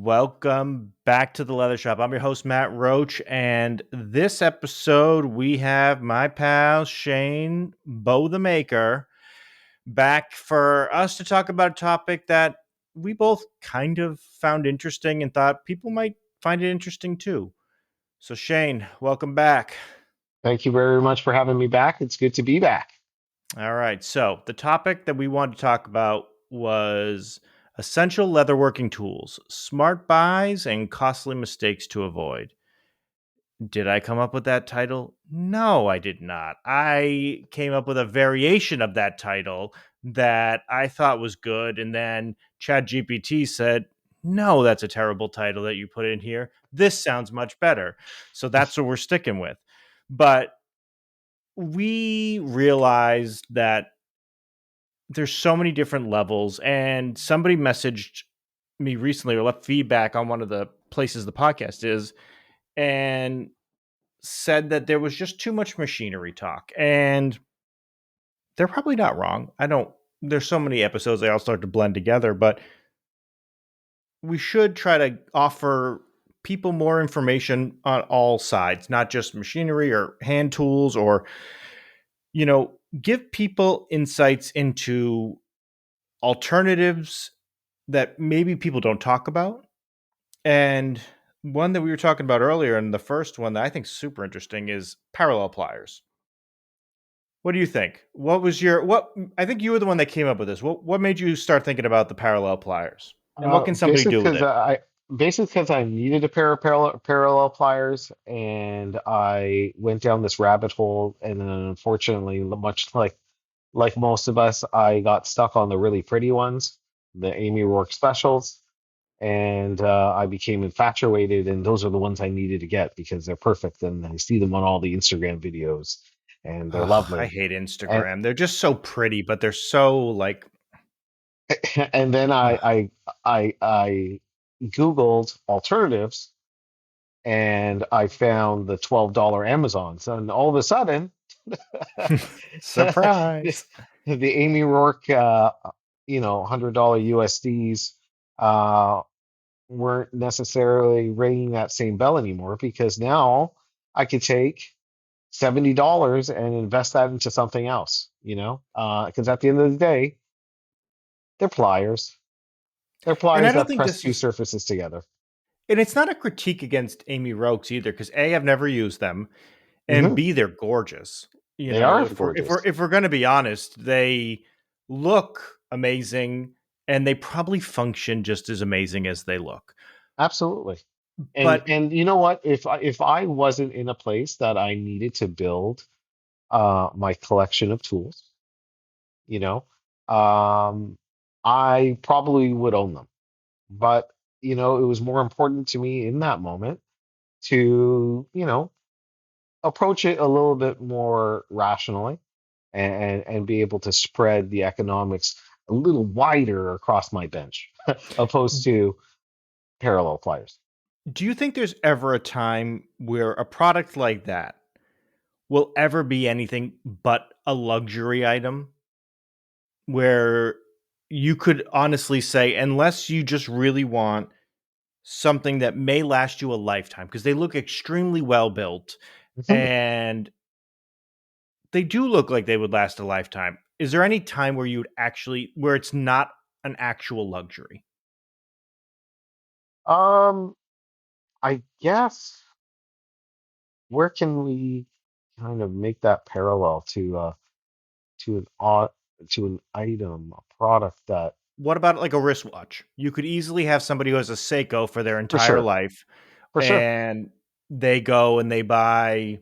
Welcome back to the Leather Shop. I'm your host, Matt Roach, and this episode we have my pal Shane Bo the Maker back for us to talk about a topic that we both kind of found interesting and thought people might find it interesting too. So, Shane, welcome back. Thank you very much for having me back. It's good to be back. All right. So, the topic that we wanted to talk about was essential leatherworking tools, smart buys, and costly mistakes to avoid. Did I come up with that title? No, I did not. I came up with a variation of that title that I thought was good. And then ChatGPT said, no, that's a terrible title that you put in here. This sounds much better. So that's what we're sticking with. But we realized that there's so many different levels. And somebody messaged me recently or left feedback on one of the places the podcast is. And said that there was just too much machinery talk. And they're probably not wrong. There's so many episodes, they all start to blend together, but we should try to offer people more information on all sides, not just machinery or hand tools or, give people insights into alternatives that maybe people don't talk about. And one that we were talking about earlier, and the first one that I think is super interesting is parallel pliers. What do you think? What I think you were the one that came up with this. What made you start thinking about the parallel pliers? And what Uh, can somebody basically do with because it? I needed a pair of parallel pliers, and I went down this rabbit hole, and then unfortunately, much like most of us, I got stuck on the really pretty ones, the Amy Rourke specials, and I became infatuated, and those are the ones I needed to get because they're perfect, and I see them on all the Instagram videos, and they're Ugh, I lovely. hate And Instagram. They're just so pretty, but they're so like and then ugh. I Googled alternatives and I found the $12 Amazons, and all of a sudden, the, Surprise. the Amy Rourke, $100 USDs uh, weren't necessarily ringing that same bell anymore because now I could take $70 and invest that into something else, because at the end of the day, they're pliers. They're And I pliers don't that think press this two is surfaces together. and it's not a critique against Amy Rogues either, because A, I've never used them, and Hmm. B, they're gorgeous. They are If we're gorgeous. if we're gonna be honest, they look amazing and they probably function just as amazing as they look. Absolutely. And But and you know what? If I wasn't in a place that I needed to build my collection of tools, you know, um, I probably would own them. But it was more important to me in that moment to, approach it a little bit more rationally and be able to spread the economics a little wider across my bench, opposed to parallel pliers. do you think there's ever a time where a product like that will ever be anything but a luxury item where you could honestly say, unless you just really want something that may last you a lifetime, because they look extremely well built Mhm. and they do look like they would last a lifetime. Is there any time where where it's not an actual luxury? Um, I guess where can we kind of make that parallel to an au- to an item, a product that What about like a wristwatch? You could easily have somebody who has a Seiko for their for entire sure, life for sure, and they go and they buy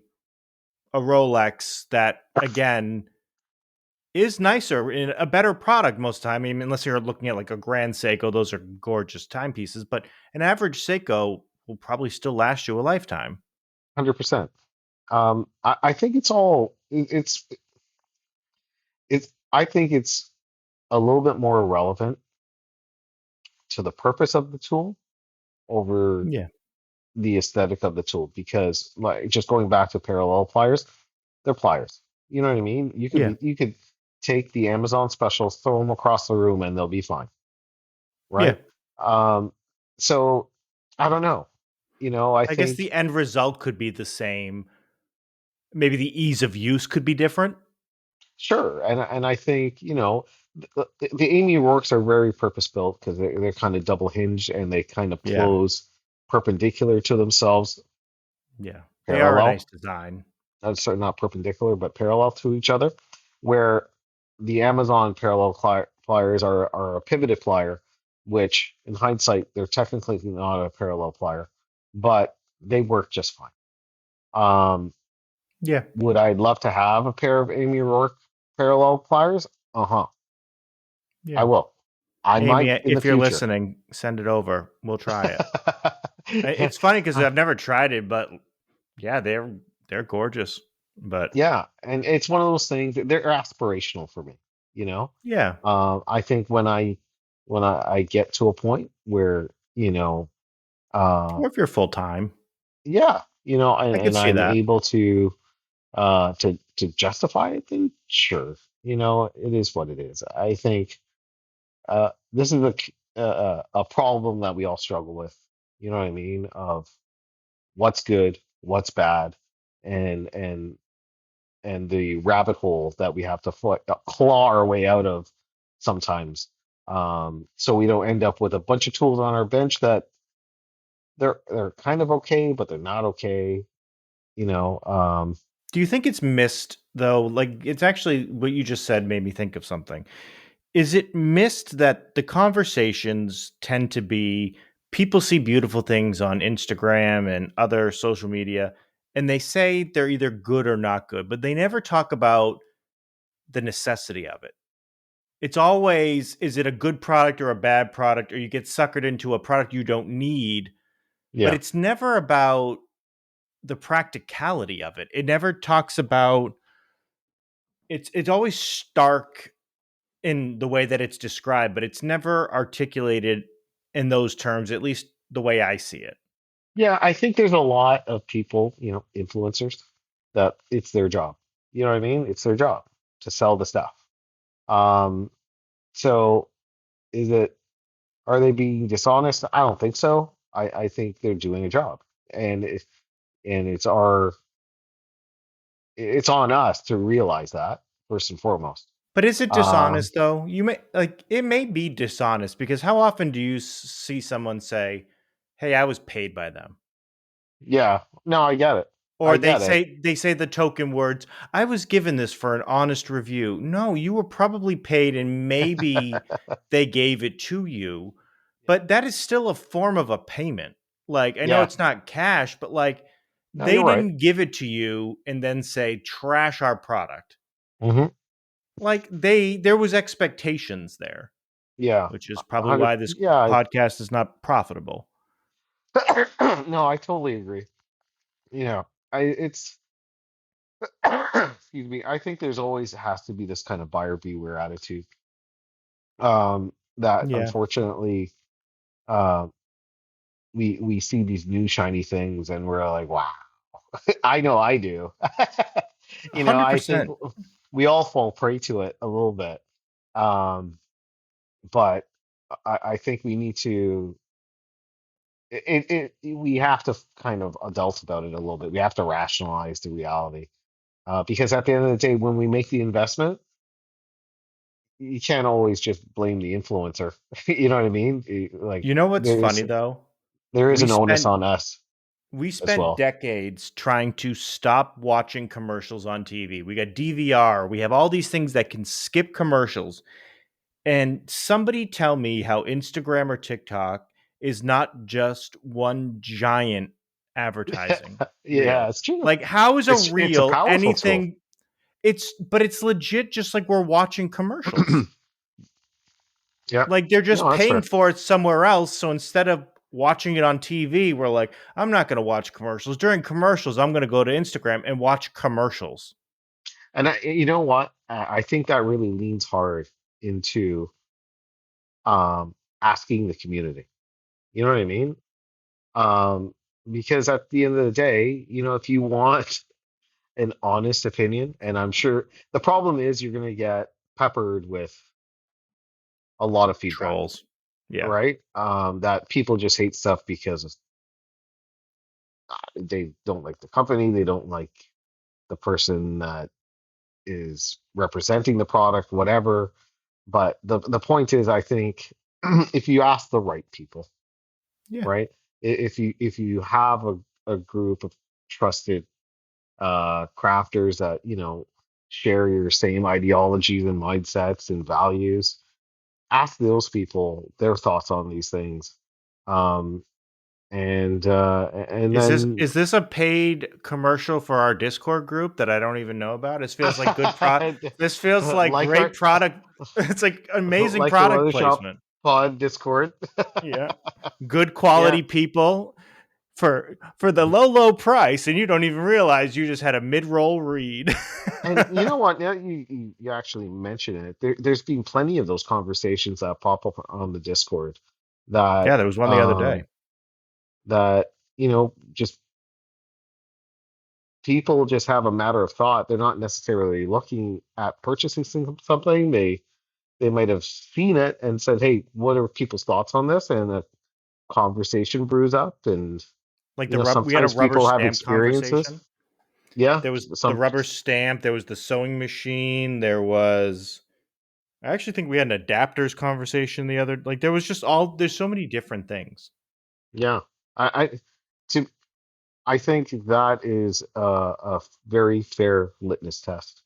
a Rolex that again is nicer in a better product most of the time. I mean, unless you're looking at like a Grand Seiko, those are gorgeous timepieces, but an average Seiko will probably still last you a lifetime. 100%. I think it's all I think it's a little bit more relevant to the purpose of the tool over Yeah. the aesthetic of the tool because, like, just going back to parallel pliers, they're pliers. You know what I mean? Yeah. You could take the Amazon specials, throw them across the room, and they'll be fine, Yeah. right? Um, so I don't know. I I guess think the end result could be the same. Maybe the ease of use could be different. sure, and I think the Amy Rourkes are very purpose built because they're kind of double hinged and they kind of Yeah. close perpendicular to themselves, Yeah. They are a nice parallel. design. Sorry, not perpendicular, but parallel to each other. Where the Amazon parallel pliers are a pivoted plier, which in hindsight they're technically not a parallel plier, but they work just fine. Um, Yeah. would I love to have a pair of Amy Rourke parallel pliers? Uh-huh. I Yeah. will. I Amy, might in the if you're future. listening, send it over. We'll try it. It's funny because I've never tried it, but yeah, they're gorgeous. But Yeah, and it's one of those things that they're aspirational for me, you know. yeah, I think when I get to a point where, uh, or if you're full time, yeah, I could and see I'm that. able to justify it, then sure, it is what it is. I think this is a problem that we all struggle with. You know what I mean? Of what's good, what's bad, and and and the rabbit hole that we have to claw our way out of sometimes. So we don't end up with a bunch of tools on our bench that they're kind of okay, but they're not okay. You know, Do you think it's missed though? Like it's actually what you just said made me think of something. Is it missed that the conversations tend to be people see beautiful things on Instagram and other social media and they say they're either good or not good, but they never talk about the necessity of it. It's always, is it a good product or a bad product, or you get suckered into a product you don't need, but yeah, it's never about the practicality of it. It never talks about it's always stark in the way that it's described, but it's never articulated in those terms, at least the way I see it. yeah. I think there's a lot of people, influencers, that it's their job. You know what I mean? It's their job to sell the stuff. Um, so is it? Are they being dishonest? I don't think so. I think they're doing a job, and and it's on us to realize that first and foremost. But is it Um, dishonest though? You may like it may be dishonest because how often do you see someone say, "Hey, I was paid by them," yeah, no, I get it. I or get it. they say the token words, "I was given this for an honest review." No, you were probably paid, and maybe they gave it to you, Yeah, but that is still a form of a payment. Like I know yeah. it's not cash, but like No, you're they right. didn't give it to you and then say trash our product. Hmm. Like there was expectations there, Yeah, which is a probably hundred. why this Yeah. podcast is not profitable. No, I totally agree. It's excuse me. I think there's always has to be this kind of buyer beware attitude. That Yeah, unfortunately, uh, we see these new shiny things and we're like, wow. I know I do. I think 100%. we all fall prey to it a little bit. Um, but I think we need to we have to kind of adult about it a little bit. We have to rationalize the reality. Because at the end of the day, when we make the investment, you can't always just blame the influencer. You know what I mean? Like You know what's there funny is though? there is We an onus spent on us we as spent well. decades trying to stop watching commercials on TV. We got DVR, we have all these things that can skip commercials. And somebody tell me how Instagram or TikTok is not just one giant advertising Yeah, reel. it's true. Like how is a It's a reel powerful tool. anything but it's legit just like we're watching commercials. Yeah. Like they're just No, that's paying fair. for it somewhere else. So instead of watching it on TV, we're like, I'm not going to watch commercials. During commercials, I'm going to go to Instagram and watch commercials. And you know what? I think that really leans hard into asking the community. You know what I mean? Um, because at the end of the day, if you want an honest opinion, and I'm sure the problem is you're going to get peppered with a lot of feedback, Trolls. Yeah. right? That people just hate stuff because of They don't like the company, they don't like the person that is representing the product, whatever. But the point is, I think if you ask the right people, Yeah. right? If you have a group of trusted crafters that, share your same ideologies and mindsets and values, ask those people their thoughts on these things. Um, and Is this then is this a paid commercial for our Discord group that I don't even know about? This feels like good pro this feels like like great our product. It's like amazing like the product leather shop placement. pod Discord. Yeah. Good Yeah. quality people for the low price, and you don't even realize you just had a mid-roll read. And you know what? Now you actually mention it. There's been plenty of those conversations that pop up on the Discord that Yeah, there was one the other day. um that just people just have a matter of thought. They're not necessarily looking at purchasing something. They might have seen it and said, "Hey, what are people's thoughts on this?" And a conversation brews up, and Like we had a sometimes rubber people have stamp experiences. conversation. Yeah, There was the some rubber stamp, there was the sewing machine, there was I actually think we had an adapters conversation the other like there was just all there's so many different things. yeah. I to I think that is a very fair litmus test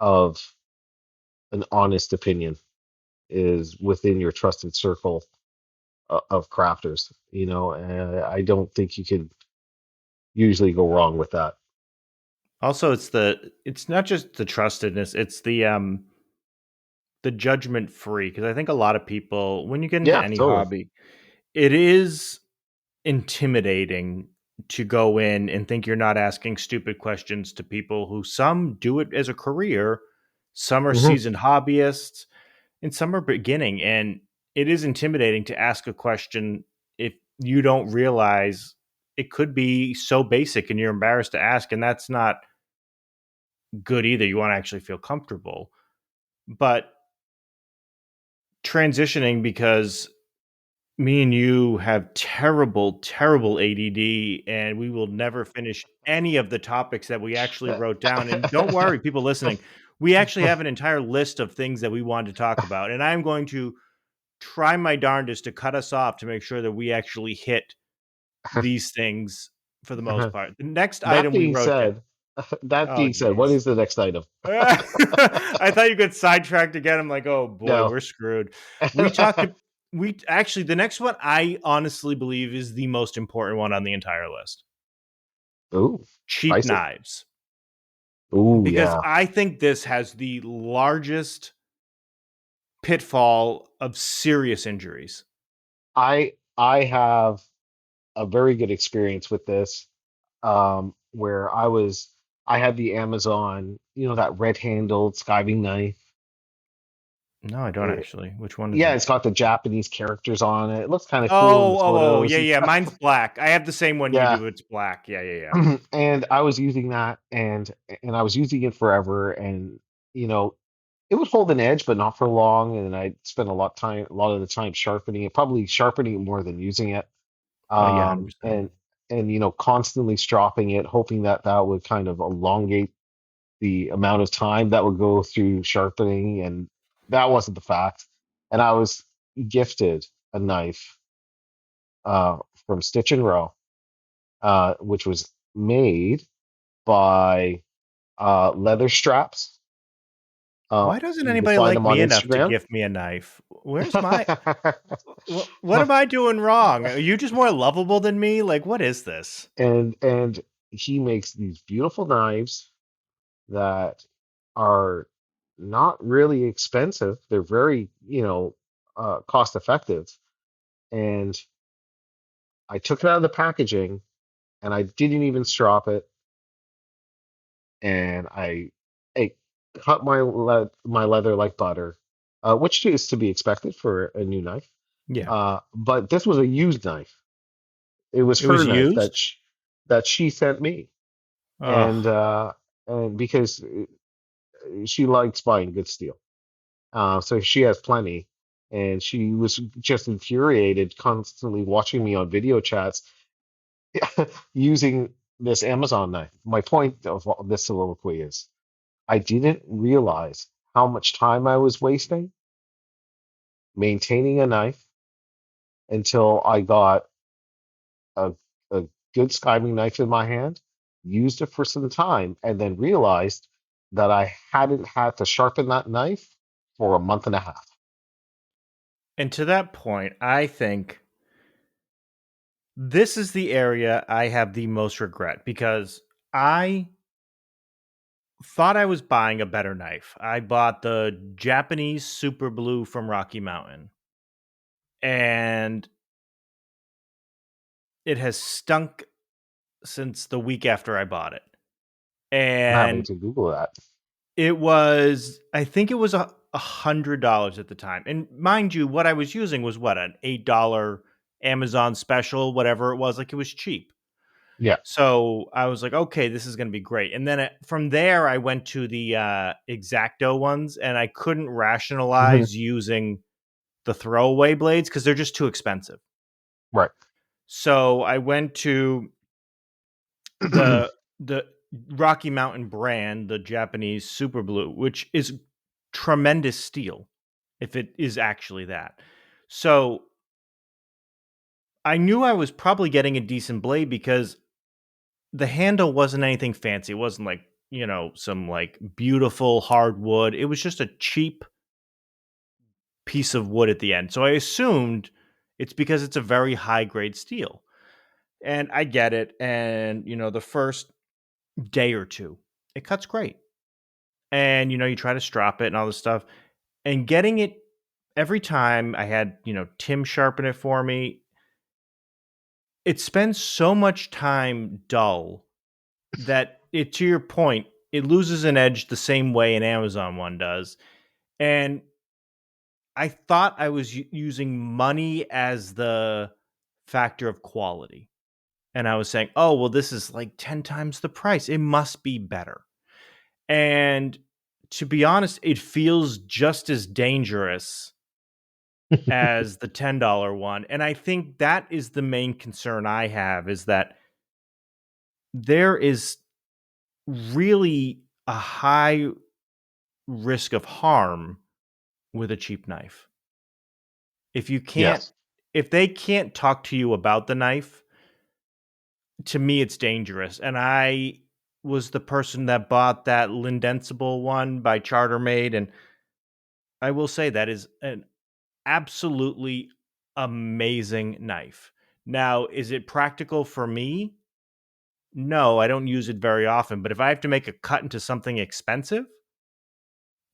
of an honest opinion is within your trusted circle of crafters. And I don't think you can usually go wrong with that. Also, it's not just the trustedness, it's the judgment free because I think a lot of people when you get into Yeah, any totally. hobby, it is intimidating to go in and think you're not asking stupid questions to people who some do it as a career, some are Hmm. seasoned hobbyists, and some are beginning. And it is intimidating to ask a question if you don't realize it could be so basic and you're embarrassed to ask. And that's not good either. You want to actually feel comfortable. But transitioning because me and you have terrible ADD, and we will never finish any of the topics that we actually wrote down. And don't worry, people listening, we actually have an entire list of things that we wanted to talk about. And I'm going to try my darndest to cut us off to make sure that we actually hit these things for the most part. The next That item we being wrote down. said, that Oh, being said, what geez. is the next item? I thought you got sidetracked again. I'm like, oh boy, No. we're screwed. We talked. We actually the next one I honestly believe is the most important one on the entire list. Ooh, Cheap spicy. knives, Ooh, because yeah. I think this has the largest pitfall of serious injuries. I have a very good experience with this. Where I had the Amazon, that red-handled skiving knife. No, I don't It, actually. Which one is yeah, it? it's got the Japanese characters on it. It looks kind of cool in the Oh, photos. yeah, And yeah. stuff. Mine's black. I have the same one you Yeah. do. It's black. Yeah, yeah, yeah. And I was using that, and I was using it forever, and you know it would hold an edge, but not for long. And I spent a lot of the time sharpening it, probably sharpening it more than using it. Oh, yeah, Um, 100%. and and constantly stropping it, hoping that that would kind of elongate the amount of time that would go through sharpening, and that wasn't the fact. And I was gifted a knife uh, from Stitch and Row, which was made by leather straps. Why doesn't You can anybody find like them on me enough to Instagram. gift me a knife? Where's my what am I doing wrong? Are you just more lovable than me? Like, what is this? And he makes these beautiful knives that are not really expensive. They're very, cost effective. And I took it out of the packaging, and I didn't even strop it, and I cut my leather like butter, which is to be expected for a new knife. Yeah. But this was a used knife. It was It her was knife used? that she sent me, and Ugh. uh, and because she likes buying good steel, so she has plenty, and she was just infuriated, constantly watching me on video chats. using this Amazon knife. My point of this soliloquy is I didn't realize how much time I was wasting maintaining a knife until I got a, a good skiving knife in my hand, used it for some time, and then realized that I hadn't had to sharpen that knife for a month and a half. And to that point, I think this is the area I have the most regret because I thought I was buying a better knife. I bought the Japanese Super Blue from Rocky Mountain, and it has stunk since the week after I bought it. I'm having And to Google that. it was, I think it was $100 at the time. And mind you, what I was using was what, an $8 Amazon special, whatever it was. Like, it was cheap. Yeah. So I was like, okay, this is going to be great. And then from there, I went to the Exacto ones, and I couldn't Hmm. rationalize using the throwaway blades because they're just too expensive. Right. So I went to the Rocky Mountain brand, the Japanese Super Blue, which is tremendous steel, if it is actually that. So I knew I was probably getting a decent blade because the handle wasn't anything fancy. It wasn't like, some like beautiful hardwood. It was just a cheap piece of wood at the end. So I assumed it's because it's a very high grade steel. And I get it. And, the first day or two, it cuts great. And, you try to strop it and all this stuff. And getting it every time I had, Tim sharpen it for me, it spends so much time dull that it, to your point, it loses an edge the same way an Amazon one does. And I thought I was using money as the factor of quality. And I was saying, oh, well, this is like 10 times the price. It must be better. And to be honest, it feels just as dangerous as the $10 one. And I think that is the main concern I have, is that there is really a high risk of harm with a cheap knife. If you can't Yes. if they can't talk to you about the knife, to me it's dangerous. And I was the person that bought that Lindensible one by Chartermade, and I will say that is an absolutely amazing knife. Now, is it practical for me? No, I don't use it very often, but if I have to make a cut into something expensive,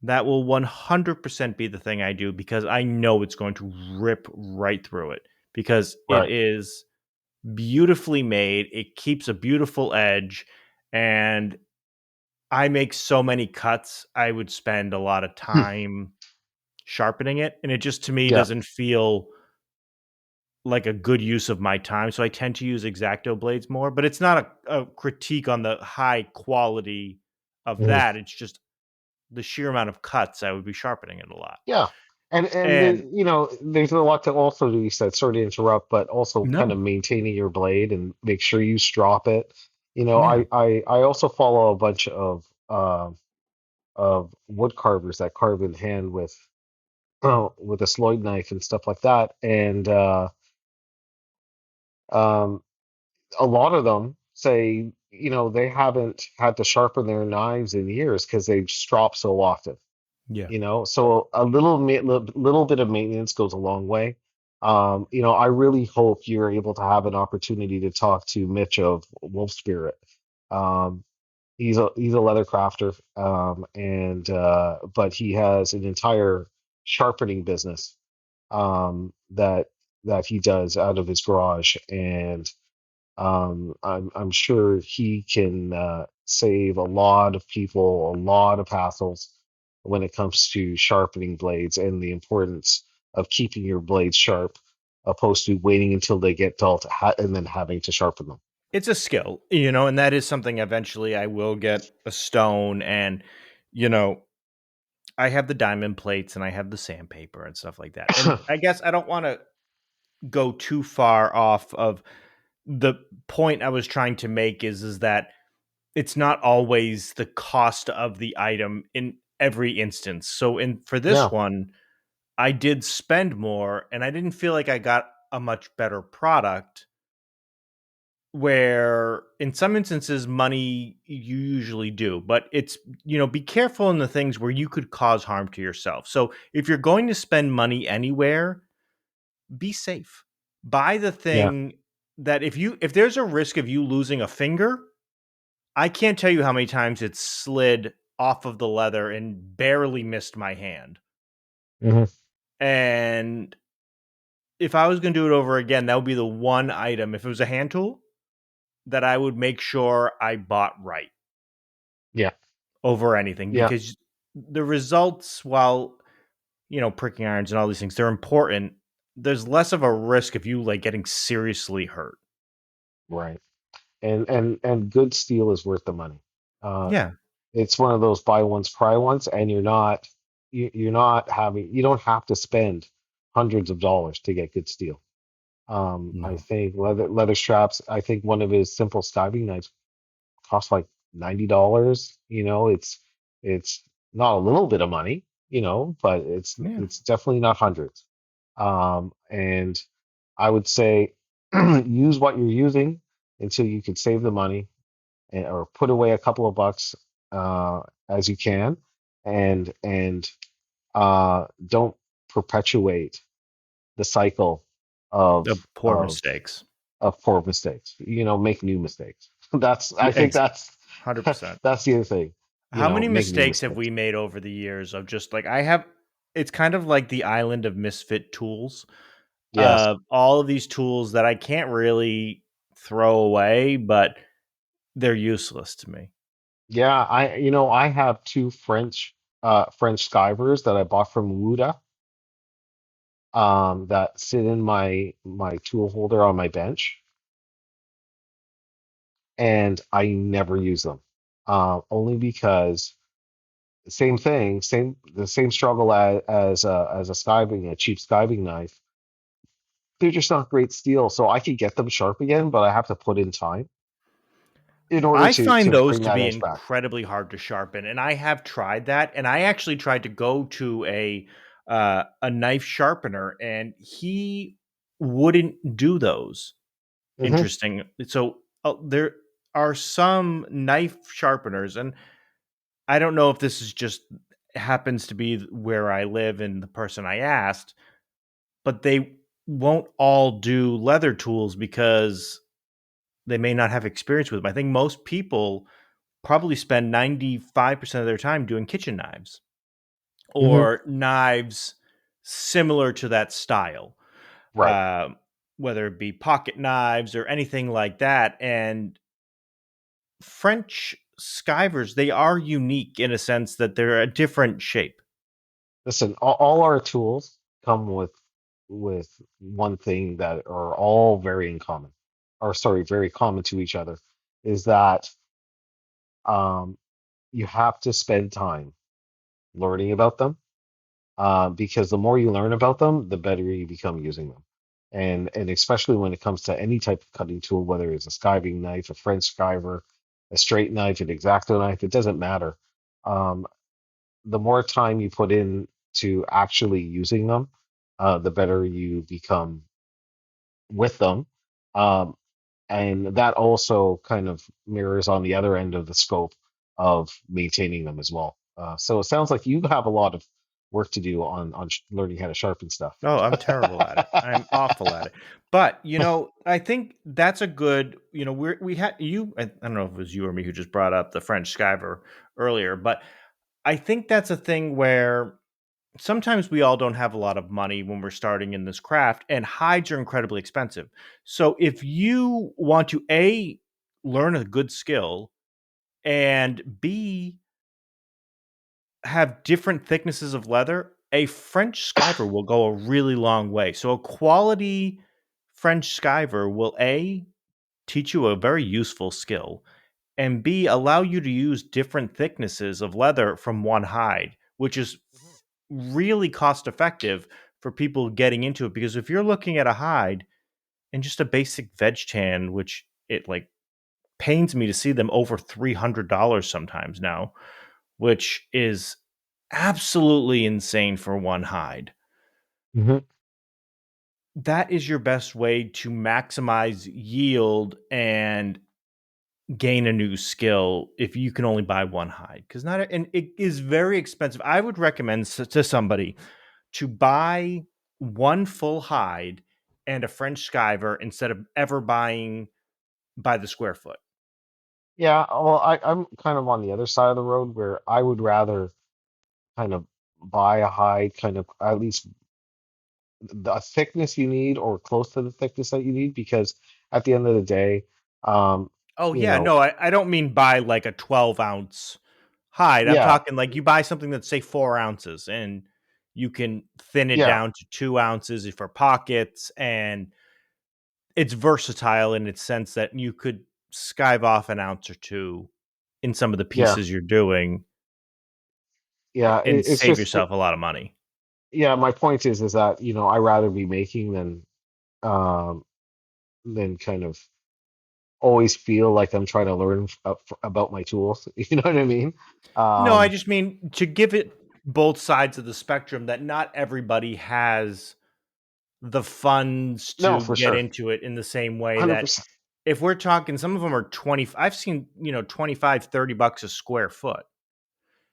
that will 100% be the thing I do because I know it's going to rip right through it because it Right. is beautifully made. It keeps a beautiful edge, and I make so many cuts. I would spend a lot of time sharpening it, and it just, to me, Yeah. doesn't feel like a good use of my time. So I tend to use Exacto blades more, but it's not a critique on the high quality of Mhm. that. It's just the sheer amount of cuts, I would be sharpening it a lot. Yeah. And And there's a lot to also do, you said, sorry to interrupt, but also kind of no, maintaining your blade and make sure you strop it. yeah, I also follow a bunch of wood carvers that carve in hand with a Sloyd knife and stuff like that. And um, a lot of them say, they haven't had to sharpen their knives in years because they strop so often. yeah. So a little bit of maintenance goes a long way. I really hope you're able to have an opportunity to talk to Mitch of Wolf Spirit. Um, he's a leather crafter, and but he has an entire sharpening business that he does out of his garage, and I'm sure he can save a lot of people a lot of hassles when it comes to sharpening blades and the importance of keeping your blades sharp, opposed to waiting until they get dull and then having to sharpen them. It's a skill, and that is something eventually I will get a stone. And, you know, I have the diamond plates and I have the sandpaper and stuff like that. And I guess I don't want to go too far off of the point I was trying to make is that it's not always the cost of the item in every instance. So in for this Yeah. one, I did spend more and I didn't feel like I got a much better product, where in some instances money you usually do, but it's, be careful in the things where you could cause harm to yourself. So if you're going to spend money anywhere, be safe. Buy the Yeah. thing that if there's a risk of you losing a finger, I can't tell you how many times it's slid off of the leather and barely missed my hand. Hmm. And if I was going to do it over again, that would be the one item, if it was a hand tool, that I would make sure I bought right Yeah. over anything, Yeah. because the results, while, pricking irons and all these things, they're important. There's less of a risk of you like getting seriously hurt. Right. And good steel is worth the money. Uh, Yeah. it's one of those buy once, cry once, and you're not having you don't have to spend hundreds of dollars to get good steel. I No. think leather straps. I think one of his simple skiving knives costs like $90. It's not a little bit of money, but Yeah. it's definitely not hundreds. And I would say use what you're using until you can save the money, or put away a couple of bucks as you can, and don't perpetuate the cycle The of poor mistakes. poor mistakes. Make new mistakes. I Yeah, think that's 100%. that's the other thing. How many Make new mistakes have mistakes. we made over the years of just like, I have, it's kind of like the island of misfit tools. Yes. All of these tools that I can't really throw away, but they're useless to me. Yeah, I have two French skivers that I bought from Wuda, that sit in my tool holder on my bench, and I never use them. Only because same thing, the same struggle as a skiving, a cheap skiving knife. They're just not great steel, so I could get them sharp again, but I have to put in time in order I to find those bring to that be edge back. incredibly hard to sharpen, and I have tried that. And I actually tried to go to a knife sharpener, and he wouldn't do those. Hmm. Interesting. So there are some knife sharpeners, and I don't know if this is just happens to be where I live and the person I asked, but they won't all do leather tools because they may not have experience with them. I think most people probably spend 95% of their time doing kitchen knives Hmm. or knives similar to that style, Right. uh, whether it be pocket knives or anything like that. And French skivers, they are unique in a sense that they're a different shape. Listen, all our tools come with one thing that are all very in common, or sorry, very common to each other, is that um, you have to spend time learning about them, because the more you learn about them, the better you become using them. And especially when it comes to any type of cutting tool, whether it's a skiving knife, a French skiver, a straight knife, an X-Acto knife, it doesn't matter. Um, the more time you put in to actually using them, the better you become with them. Um, and that also kind of mirrors on the other end of the scope of maintaining them as well. So it sounds like you have a lot of work to do on learning how to sharpen stuff. Oh, I'm terrible at it. I'm awful at it. But, I think that's a good, we had you, I don't know if it was you or me who just brought up the French skiver earlier, but I think that's a thing where sometimes we all don't have a lot of money when we're starting in this craft, and hides are incredibly expensive. So if you want to A, learn a good skill, and B, have different thicknesses of leather, a French skiver will go a really long way. So a quality French skiver will A, teach you a very useful skill, and B, allow you to use different thicknesses of leather from one hide, which is really cost effective for people getting into it. Because if you're looking at a hide and just a basic veg tan, which it like pains me to see them over $300 sometimes now, which is absolutely insane for one hide. Hmm. That is your best way to maximize yield and gain a new skill if you can only buy one hide, because not and it is very expensive. I would recommend to somebody to buy one full hide and a French skiver instead of ever buying by the square foot. Yeah, well, I'm kind of on the other side of the road where I would rather kind of buy a hide, kind of at least the thickness you need or close to the thickness that you need, because at the end of the day, um, Oh you yeah, know, no, I don't mean buy like a 12-ounce hide. I'm yeah, talking like you buy something that's say 4 ounces and you can thin it yeah, down to 2 ounces for pockets, and it's versatile in its sense that you could skive off an ounce or two in some of the yeah, pieces you're doing yeah. and It's save just, yourself a lot of money. yeah. My point is that I rather be making um than kind of always feel like I'm trying to learn about my tools. You know what I mean? No, I Um, just mean to give it both sides of the spectrum, that not everybody has the funds no, to for get sure, into it in the same way that 100%. if we're talking, some of them are 20, I've seen, 25, $30 a square foot.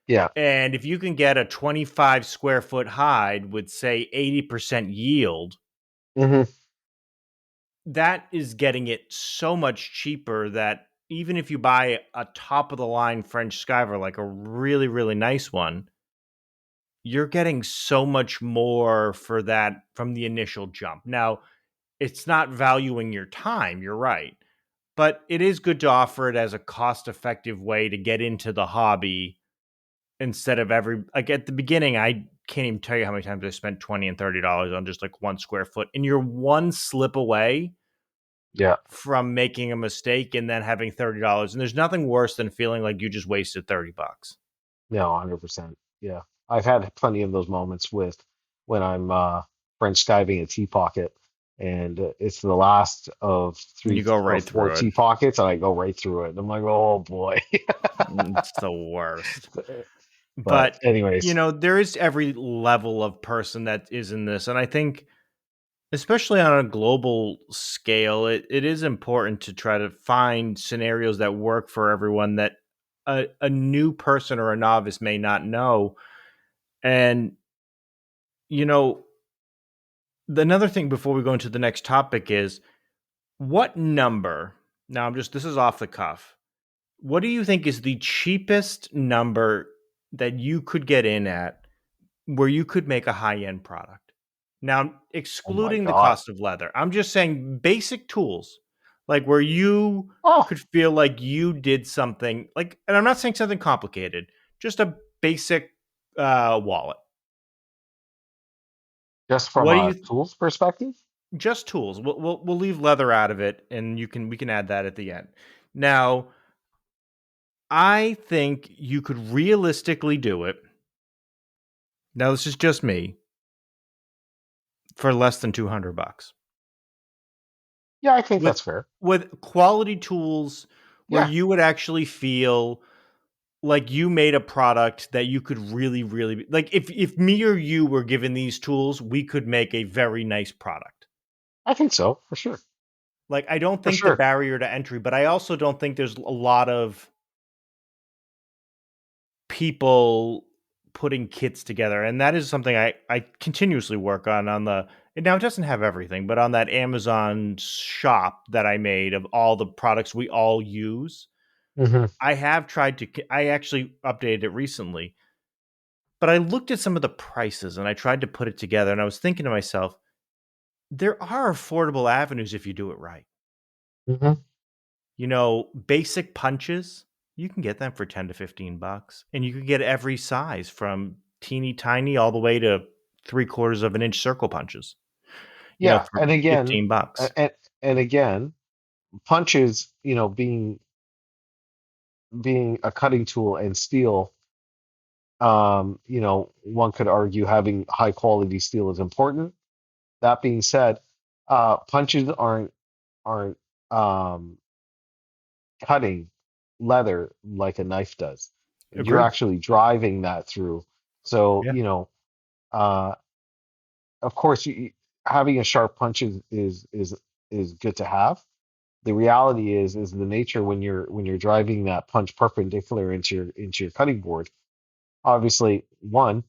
Yeah. And if you can get a 25 square foot hide with say 80% yield, Hmm. that is getting it so much cheaper that even if you buy a top of the line French skiver, like a really, really nice one, you're getting so much more for that from the initial jump. Now, it's not valuing your time, you're right. But it is good to offer it as a cost effective way to get into the hobby instead of every like at the beginning. I can't even tell you how many times I spent 20 and $30 on just like one square foot. And you're one slip away Yeah. from making a mistake and then having $30. And there's nothing worse than feeling like you just wasted $30. No, 100%. Yeah. I've had plenty of those moments with when I'm French skiving a tea pocket, and it's the last of And three you go or right four through it. tea pockets, and I go right through it. And I'm like, oh boy. It's the worst. But But, anyways, there is every level of person that is in this. And I think, especially on a global scale, it is important to try to find scenarios that work for everyone that a new person or a novice may not know. And, you know, another thing before we go into the next topic is what number, now I'm just, this is off the cuff. What do you think is the cheapest number that you could get in at where you could make a high end product? Now, oh my excluding the God. cost of leather, I'm just saying basic tools, like where you Oh, could feel like you did something like, and I'm not saying something complicated, just a basic wallet. just from What do a you? tools perspective? Just tools. We'll leave leather out of it, and we can add that at the end. Now, I think you could realistically do it. Now, this is just me for less than $200 Yeah, I think with that's fair. quality tools where Yeah, you would actually feel like you made a product that you could really, really like. If me or you were given these tools, we could make a very nice product. I think so, for sure. Like, I don't For think the sure. barrier to entry, but I also don't think there's a lot of people putting kits together, and that is something I continuously work on the, and now it doesn't have everything, but on that Amazon shop that I made of all the products we all use. Hmm. I have tried to I actually updated it recently, but I looked at some of the prices and I tried to put it together, and I was thinking to myself, there are affordable avenues if you do it right. Hmm. Basic punches, you can get them for 10 to $15, and you can get every size from teeny tiny all the way to 3/4 of an inch circle punches, Yeah, for and again, $15. and, and again, punches, being a cutting tool and steel, one could argue having high quality steel is important. That being said, Punches aren't um, cutting leather like a knife does. You're Agree. actually driving that through. So, Yeah. uh, of course, having a sharp punch is good to have. The reality is the nature when you're driving that punch perpendicular into your cutting board. Obviously, one,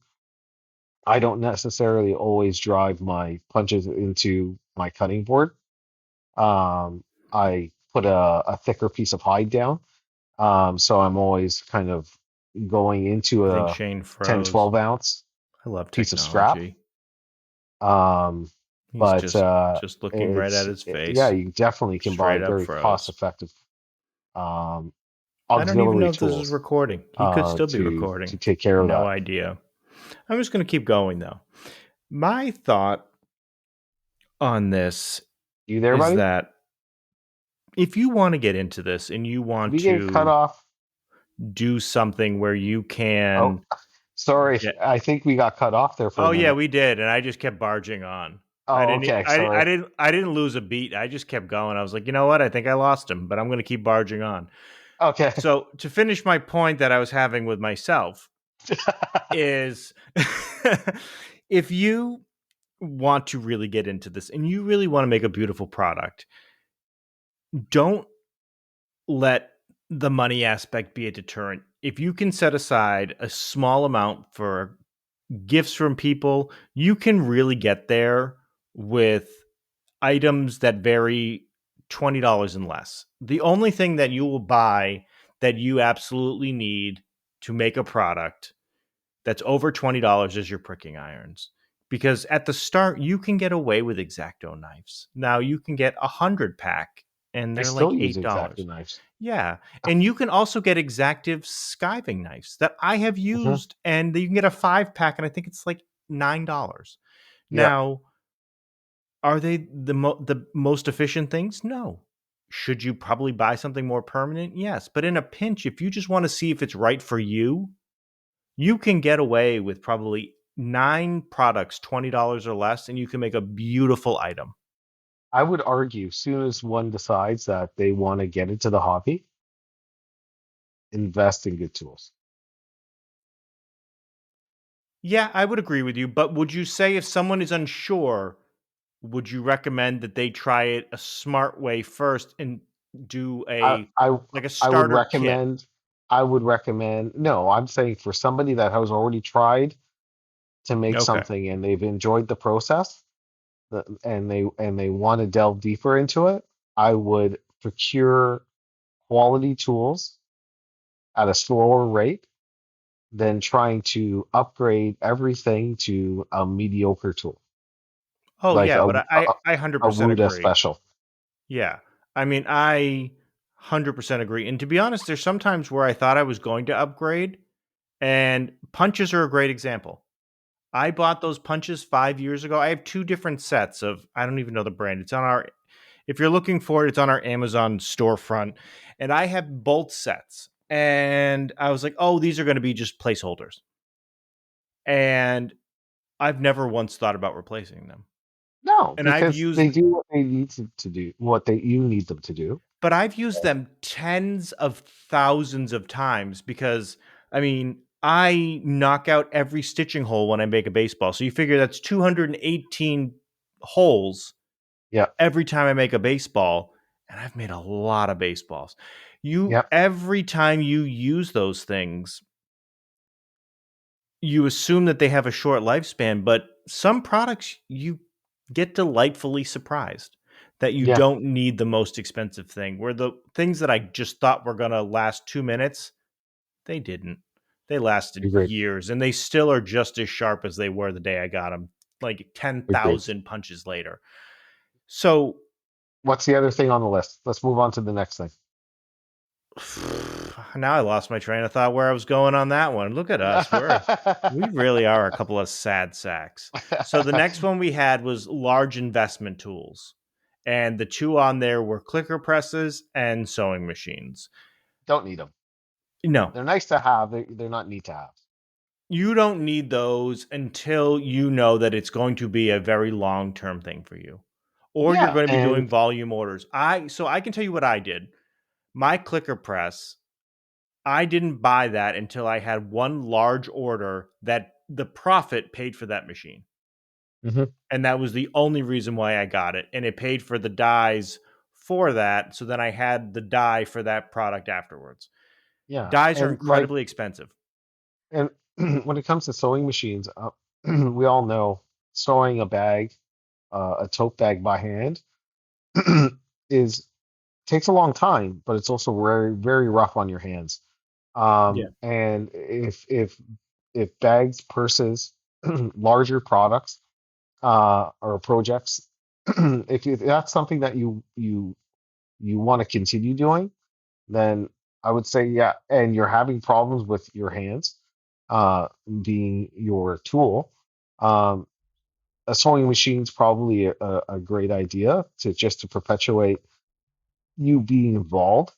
I don't necessarily always drive my punches into my cutting board. I put a thicker piece of hide down. So I'm always kind of going into I think a Shane 10, froze. 12 ounce I love piece of scrap. technology. Um, He's but just looking right at his yeah, face. you definitely can buy Straight up very cost froze. effective um, I don't even know auxiliary if this is tools recording. He could still be to recording. take care of No that. idea. I'm just going to keep going though. My thought on this You there, is buddy? that if you want to get into this and you Did want we get cut to off? do something where you Oh, can sorry. get. I think we got cut off there for a Oh yeah, minute. we did, and I just kept barging on. I Oh, didn't. okay. Sorry. I didn't lose a beat. I just kept going. I was like, you know what? I think I lost him, but I'm going to keep barging on. Okay. So to finish my point that I was having with myself is, if you want to really get into this and you really want to make a beautiful product, don't let the money aspect be a deterrent. If you can set aside a small amount for gifts from people, you can really get there with items that vary $20 and less. The only thing that you will buy that you absolutely need to make a product that's over $20 is your pricking irons. Because at the start, you can get away with X-Acto knives. Now you can get 100 pack and I they're still like use X-Acto $8. knives. Yeah. And you can also get Exactive skiving knives that I have Hmm. used, and you can get a 5 pack, and I think it's like $9. Yeah. Now, are they the most efficient things? No. Should you probably buy something more permanent? Yes. But in a pinch, if you just want to see if it's right for you, you can get away with probably 9 products, $20 or less, and you can make a beautiful item. I would argue, soon as one decides that they want to get into the hobby, invest in good tools. Yeah, I would agree with you. But would you say if someone is unsure, would you recommend that they try it a smart way first and do I, a I, like a I would starter kit? recommend, no, I'm saying for somebody that has already tried to make Okay. something and they've enjoyed the process, and they want to delve deeper into it, I would procure quality tools at a slower rate than trying to upgrade everything to a mediocre tool, Oh like yeah, but I a 100% Wuda agree. special. Yeah. I mean, I 100% agree. And to be honest, there's sometimes where I thought I was going to upgrade, and punches are a great example. I bought those punches 5 years ago. I have two different sets of, I don't even know the brand. It's on our, if you're looking for it, it's on our Amazon storefront. And I have both sets. And I was like, oh, these are going to be just placeholders. And I've never once thought about replacing them. No, And I've because used they do what they need to do, what they you need them to do. But I've used them tens of thousands of times because, I mean, I knock out every stitching hole when I make a baseball. So you figure that's 218 holes Yeah, every time I make a baseball, and I've made a lot of baseballs. You yeah, Every time you use those things, you assume that they have a short lifespan, but some products you get delightfully surprised that you yeah. don't need the most expensive thing. Where the things that I just thought were going to last 2 minutes, they didn't. They lasted Agreed. years, and they still are just as sharp as they were the day I got them, like Agreed. 10,000 punches later. So What's the other thing on the list? Let's move on to the next thing. now I lost my train of thought where I was going on that one. Look at us. We really are a couple of sad sacks. So the next one we had was large investment tools. And the two on there were clicker presses and sewing machines. Don't need them. No, They're nice to have. They're not need to have. you don't need those until you know that it's going to be a very long term thing for you. or you're Yeah, going to be doing and volume orders. I can tell you what I did. My clicker press, I didn't buy that until I had one large order that the profit paid for that machine. mhm, And that was the only reason why I got it. And it paid for the dies for that. So then I had the die for that product afterwards. yeah, Dies are and like, incredibly expensive. and when it comes to sewing machines, we all know sewing a bag, a tote bag by hand, is takes a long time, but it's also very, very rough on your hands. Yeah. And if bags, purses, larger products, or projects, if that's something that you want to continue doing, then I would say yeah. And you're having problems with your hands, being your tool. Um, a sewing machine's probably a great idea to just to perpetuate you being involved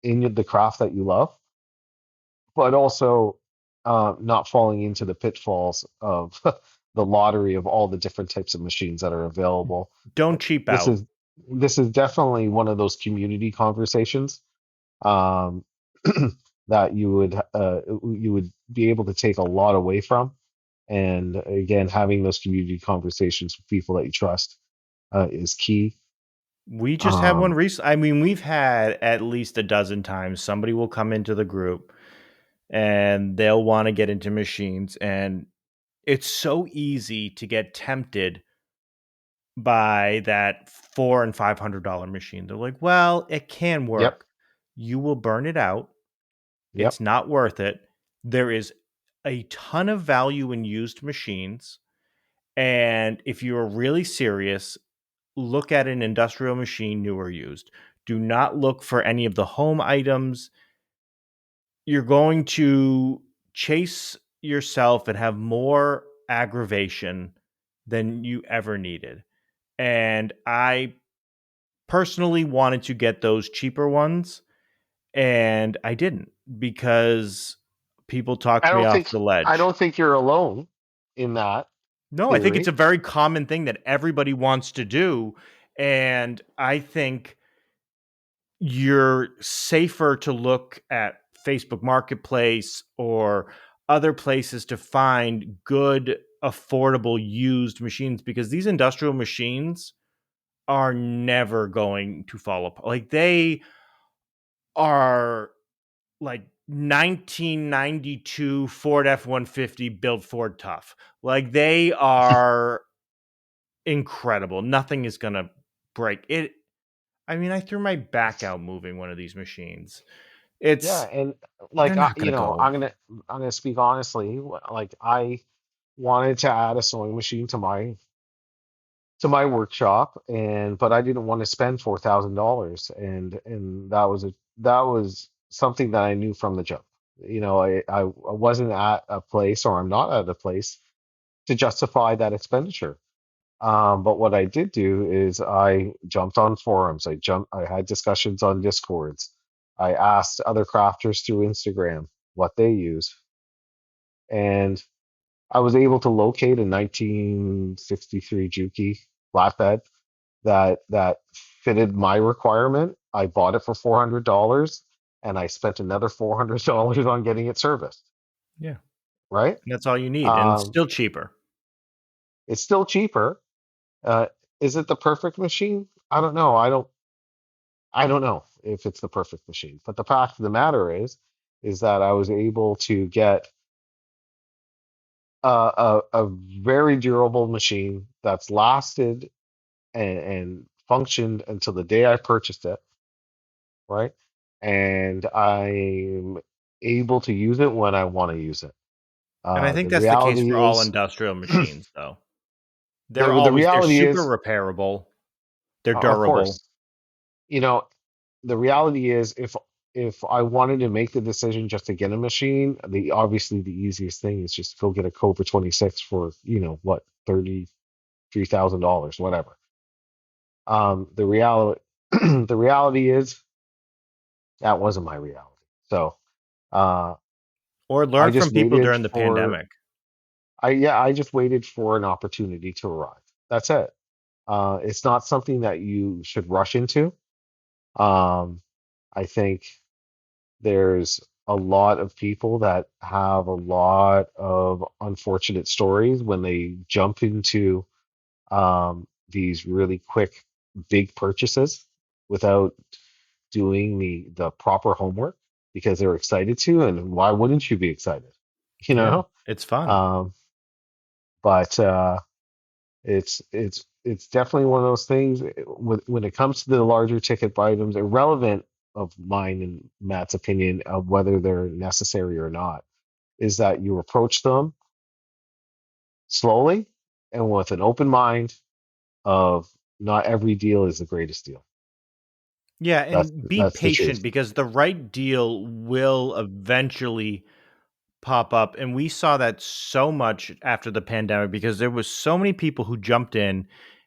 in the craft that you love, but also not falling into the pitfalls of the lottery of all the different types of machines that are available. Don't cheap This out. is this is definitely one of those community conversations, um, that you would be able to take a lot away from. And again, having those community conversations with people that you trust is key. We just had one Um, recently. I mean, we've had at least a dozen times somebody will come into the group and they'll want to get into machines. And it's so easy to get tempted by that $400 and $500 machine. They're like, well, it can yep, work. You will burn it out. yep. It's not worth it. There is a ton of value in used machines. And if you're really serious, look at an industrial machine, new or used. Do not look for any of the home items. You're going to chase yourself and have more aggravation than you ever needed. And I personally wanted to get those cheaper ones, and I didn't because people talked me off the I ledge. don't think you're alone in that No, I think it's a theory. very common thing that everybody wants to do. And I think you're safer to look at Facebook Marketplace or other places to find good, affordable used machines because these industrial machines are never going to fall apart. Like they are like 1992 Ford F-150 built Ford Tough. Like they are incredible. Nothing is going to break it. I mean, I threw my back out moving one of these machines. Yeah, It's and they're like not going you to know, go. I'm gonna speak honestly. Like I wanted to add a sewing machine to my workshop, and but I didn't want to spend $4,000, and that was something that I knew from the jump. You know, I wasn't at a place, or I'm not at a place to justify that expenditure. But what I did do is I jumped on forums. I had discussions on Discords. I asked other crafters through Instagram what they use, and I was able to locate a 1963 Juki flatbed that fitted my requirement. I bought it for $400, and I spent another $400 on getting it serviced. Yeah. Right? That's all you need, and it's Um, still cheaper. it's still cheaper. Uh, is it the perfect machine? I don't know. I don't know if it's the perfect machine. But the fact of the matter is that I was able to get a very durable machine that's lasted and functioned until the day I purchased it, right? And I'm able to use it when I want to use it. And I think The that's the case reality for all is, industrial machines, though. They're the always they're reality super is, repairable, they're of durable, course, you know, the reality is if I wanted to make the decision just to get a machine, the obviously the easiest thing is just go get a Cobra 26 for, what, $33,000, whatever. The reality the reality is that wasn't my reality. So uh or I learn just from people waited during the for pandemic. I just waited for an opportunity to arrive. That's it. It's not something that you should rush into. Um, I think there's a lot of people that have a lot of unfortunate stories when they jump into these really quick, big purchases without doing the proper homework because they're excited to, and why wouldn't you be excited? You Yeah, know? it's fun. Um, but it's definitely one of those things when it comes to the larger ticket items, irrelevant of mine and Matt's opinion of whether they're necessary or not, is that you approach them slowly and with an open mind of not every deal is the greatest deal. Yeah, That's and be that's the patient truth. because the right deal will eventually pop up, and we saw that so much after the pandemic because there was so many people who jumped in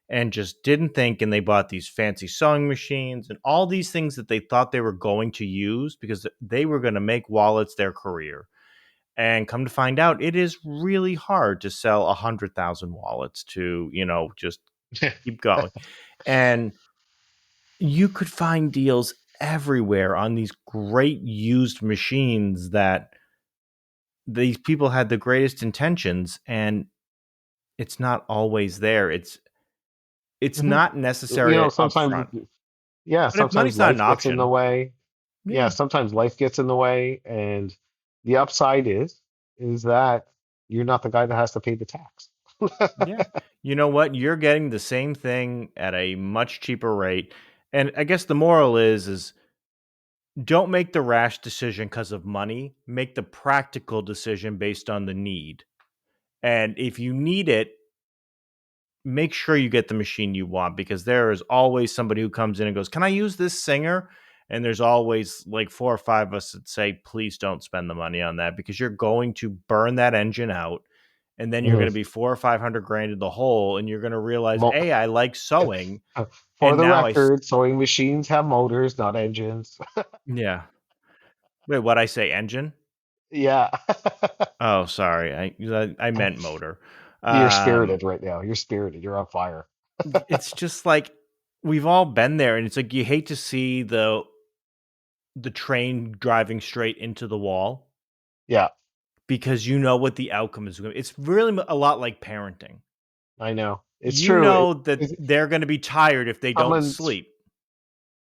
and just didn't think, and they bought these fancy sewing machines and all these things that they thought they were going to use because they were going to make wallets their career. And come to find out, it is really hard to sell 100,000 wallets to, just keep going. And you could find deals everywhere on these great used machines that these people had the greatest intentions, and it's not always there. It's Mhm. not necessary up Sometimes, front. yeah, But if sometimes money's not an life gets in the option, way. Yeah, yeah. sometimes life gets in the way, and the upside is that you're not the guy that has to pay the tax. Yeah. You know what? You're getting the same thing at a much cheaper rate. And I guess the moral is don't make the rash decision because of money. Make the practical decision based on the need. And if you need it, make sure you get the machine you want because there is always somebody who comes in and goes, "Can I use this singer?" And there's always like four or five of us that say, "Please don't spend the money on that because you're going to burn that engine out, and then you're going Mhm. to be 400 or 500 grand in the hole, and you're going to realize, Mo- hey, I like sewing, For and the now record, sewing machines have motors, not engines. yeah. Wait, what I say, engine? Yeah. Oh, sorry, I meant motor. You're Um, spirited right now. You're spirited. You're on fire. it's just like we've all been there, and it's like you hate to see the train driving straight into the wall Yeah, because you know what the outcome is going to be. It's really a lot like parenting. I know. It's You true. know that It, they're going to be tired if they don't someone's sleep.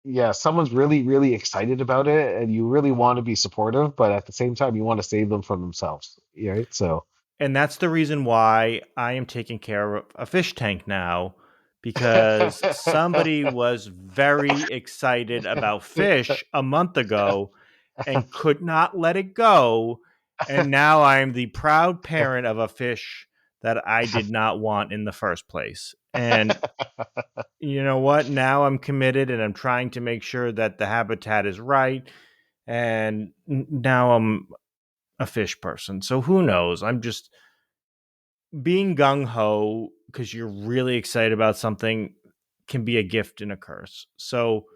yeah, someone's really, really excited about it, and you really want to be supportive, but at the same time, you want to save them from themselves. Right? So, And that's the reason why I am taking care of a fish tank now because somebody was very excited about fish a month ago and could not let it go. And now I'm the proud parent of a fish that I did not want in the first place. And you know what? Now I'm committed and I'm trying to make sure that the habitat is right. And now I'm a fish person. So who knows? I'm just being gung ho because you're really excited about something can be a gift and a curse. So,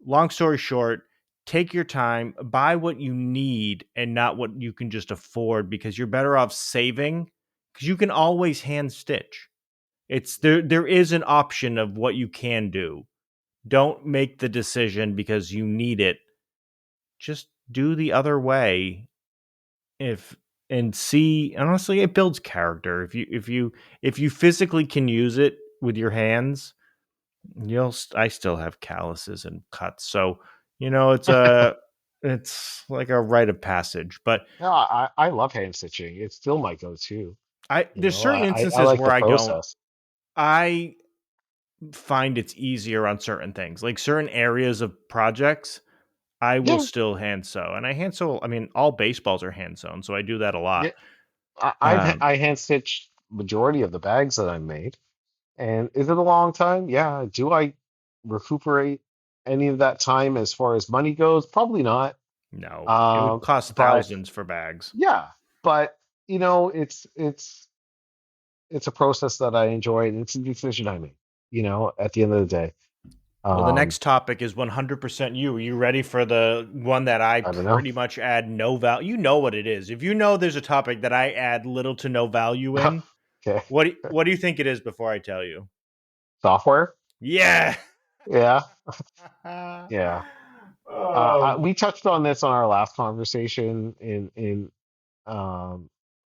long story short, take your time, buy what you need and not what you can just afford because you're better off saving because you can always hand stitch. It's there is an option of what you can do. Don't make the decision because you need it. Just do the other way if and see honestly it builds character if you physically can use it with your hands I still have calluses and cuts so it's like a rite of passage but no, I love hand stitching. It's still my go-to. there's certain I instances like where the I don't process. I find it's easier on certain things like certain areas of projects I will Yeah, still hand sew and I hand sew I mean all baseballs are hand sewn so I do that a yeah. lot I hand stitched majority of the bags that I made. And is it a long time? Yeah. Do I recuperate any of that time as far as money goes? Probably not. no it would cost But thousands for bags. yeah, but it's a process that I enjoy, and it's a decision I make. At the end of the day, Well, the um, next topic is 100% you. Are you ready for the one that I I don't know. pretty much add no value? You know what it is. If you know there's a topic that I add little to no value in, Okay. what do you think it is before I tell you? software. Yeah. Yeah, yeah. Oh. We touched on this on our last conversation in um,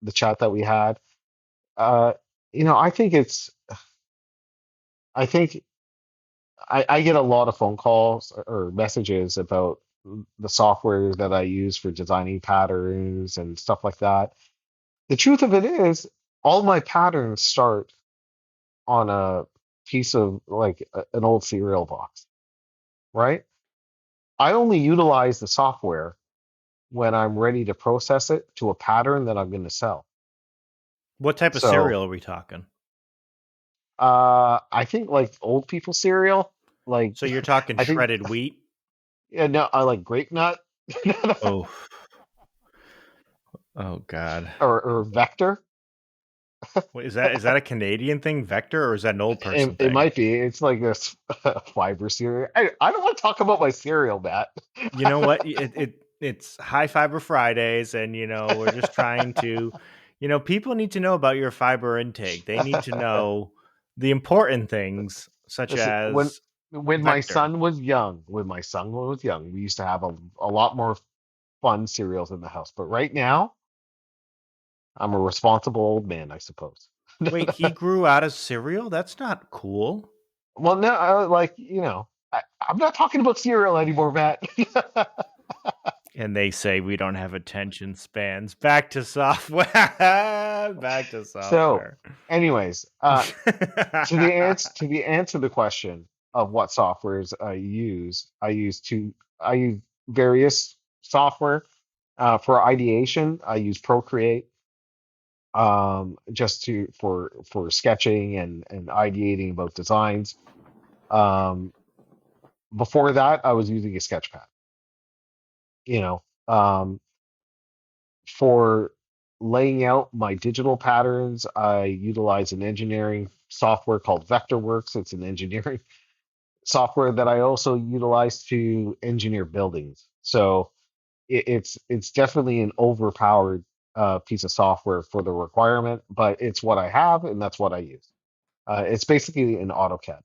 the chat that we had. Uh, I think I think I get a lot of phone calls or messages about the software that I use for designing patterns and stuff like that. The truth of it is, all my patterns start on a piece of like an old cereal box, right? I only utilize the software when I'm ready to process it to a pattern that I'm going to sell. What type of So, cereal are we talking? I think like old people cereal, like So you're talking I think, shredded wheat? yeah, no, I like grape nut Oh. Oh God. or Vector. Wait, is that a Canadian thing, Vector, or is that an old person It thing? might be. It's like this fiber cereal. I don't want to talk about my cereal, Matt. You know what? It's high fiber Fridays, and we're just trying to, people need to know about your fiber intake. They need to know the important things, such Listen, when as when my Vector. son was young, we used to have a lot more fun cereals in the house. But right now, I'm a responsible old man, I suppose. Wait, he grew out of cereal? That's not cool. Well, no, I'm not talking about cereal anymore, Matt. And they say we don't have attention spans. Back to software. Back to So, software. anyways, to the answer the question of what softwares I use various software for ideation. I use Procreate just to for sketching and ideating about designs. Um, Before that, I was using a Sketchpad. You know, for laying out my digital patterns, I utilize an engineering software called Vectorworks. It's an engineering software that I also utilize to engineer buildings. So it's definitely an overpowered piece of software for the requirement, but it's what I have and that's what I use. It's basically an AutoCAD,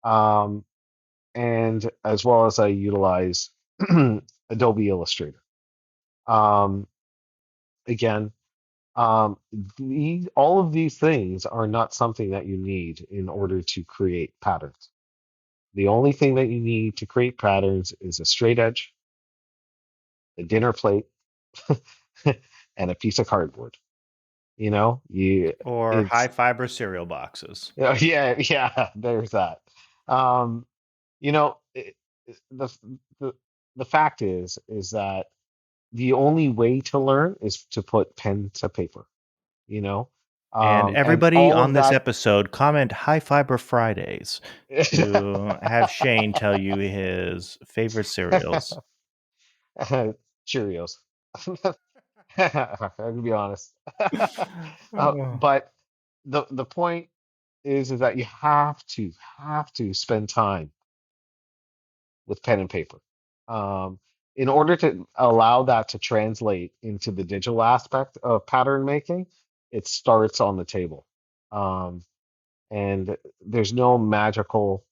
um, and as well as I utilize Adobe Illustrator. Um, Again, all of these things are not something that you need in order to create patterns. The only thing that you need to create patterns is a straight edge, a dinner plate, and a piece of cardboard. You know, you Or high it's fiber cereal boxes. yeah, yeah, there's that. Um, you know, the the the fact is that the only way to learn is to put pen to paper, you know? And And everybody all on of this that episode, comment high fiber Fridays to have Shane tell you his favorite cereals. Cheerios. I'm gonna be honest. Oh. But the point is that you have to spend time with pen and paper. Um, in order to allow that to translate into the digital aspect of pattern making, it starts on the table. Um, and there's no magical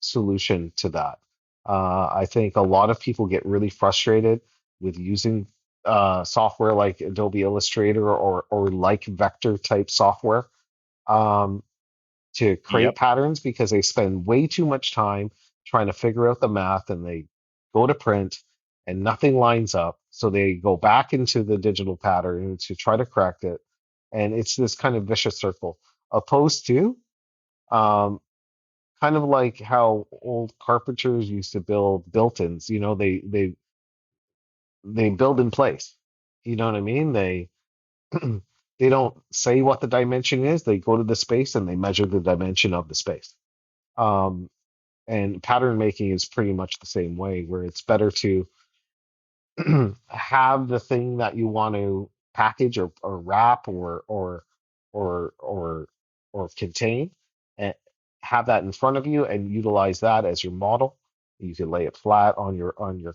solution to that. I think a lot of people get really frustrated with using software like Adobe Illustrator or like vector type software. Um, to create Yep. patterns because they spend way too much time trying to figure out the math and they go to print and nothing lines up. So they go back into the digital pattern to try to correct it. And it's this kind of vicious circle, opposed to um, kind of like how old carpenters used to build built-ins. They build in place. You know what I mean? They don't say what the dimension is. They go to the space and they measure the dimension of the space. Um, and pattern making is pretty much the same way, where it's better to have the thing that you want to package or wrap or or contain and have that in front of you and utilize that as your model. You can lay it flat on your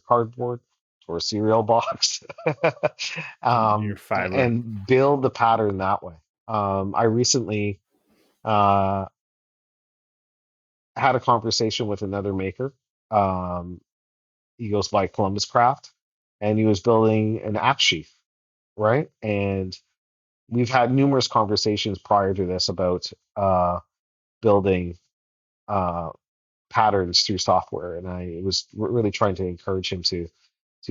cardboard or a cereal box Your fiber. and build the pattern that way. I recently had a conversation with another maker. Um, he goes by Columbus Craft, and he was building an axe sheath, right? And we've had numerous conversations prior to this about building uh, patterns through software, and I was really trying to encourage him to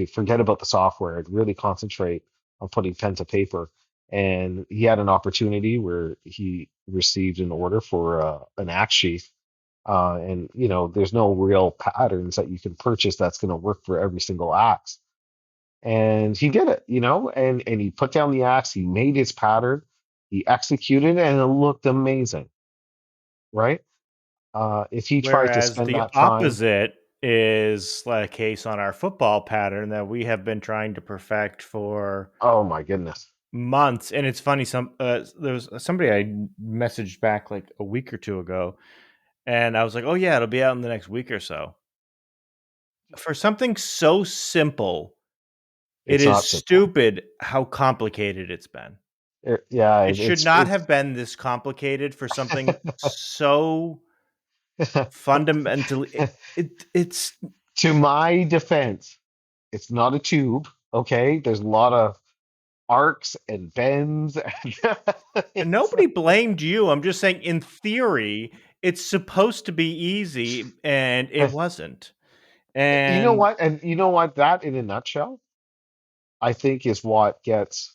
forget about the software and really concentrate on putting pen to paper. And he had an opportunity where he received an order for an axe sheath. And there's no real patterns that you can purchase that's going to work for every single axe. And he did it, and he put down the axe, he made his pattern, he executed it, and it looked amazing, right? If he tried to Whereas spend the that time, opposite is like a case on our football pattern that we have been trying to perfect for oh my goodness, months. And it's funny, there was somebody I messaged back like a week or two ago, and I was like, "Oh yeah, it'll be out in the next week or so." For something so simple, it it's is not simple. stupid how complicated it's been. Yeah, It should not have been this complicated for something so fundamentally it's to my defense, it's not a tube. Okay, there's a lot of arcs and bends. And it's nobody blamed you. I'm just saying in theory, it's supposed to be easy and it wasn't. you know And what? And you know what? That in a nutshell, I think is what gets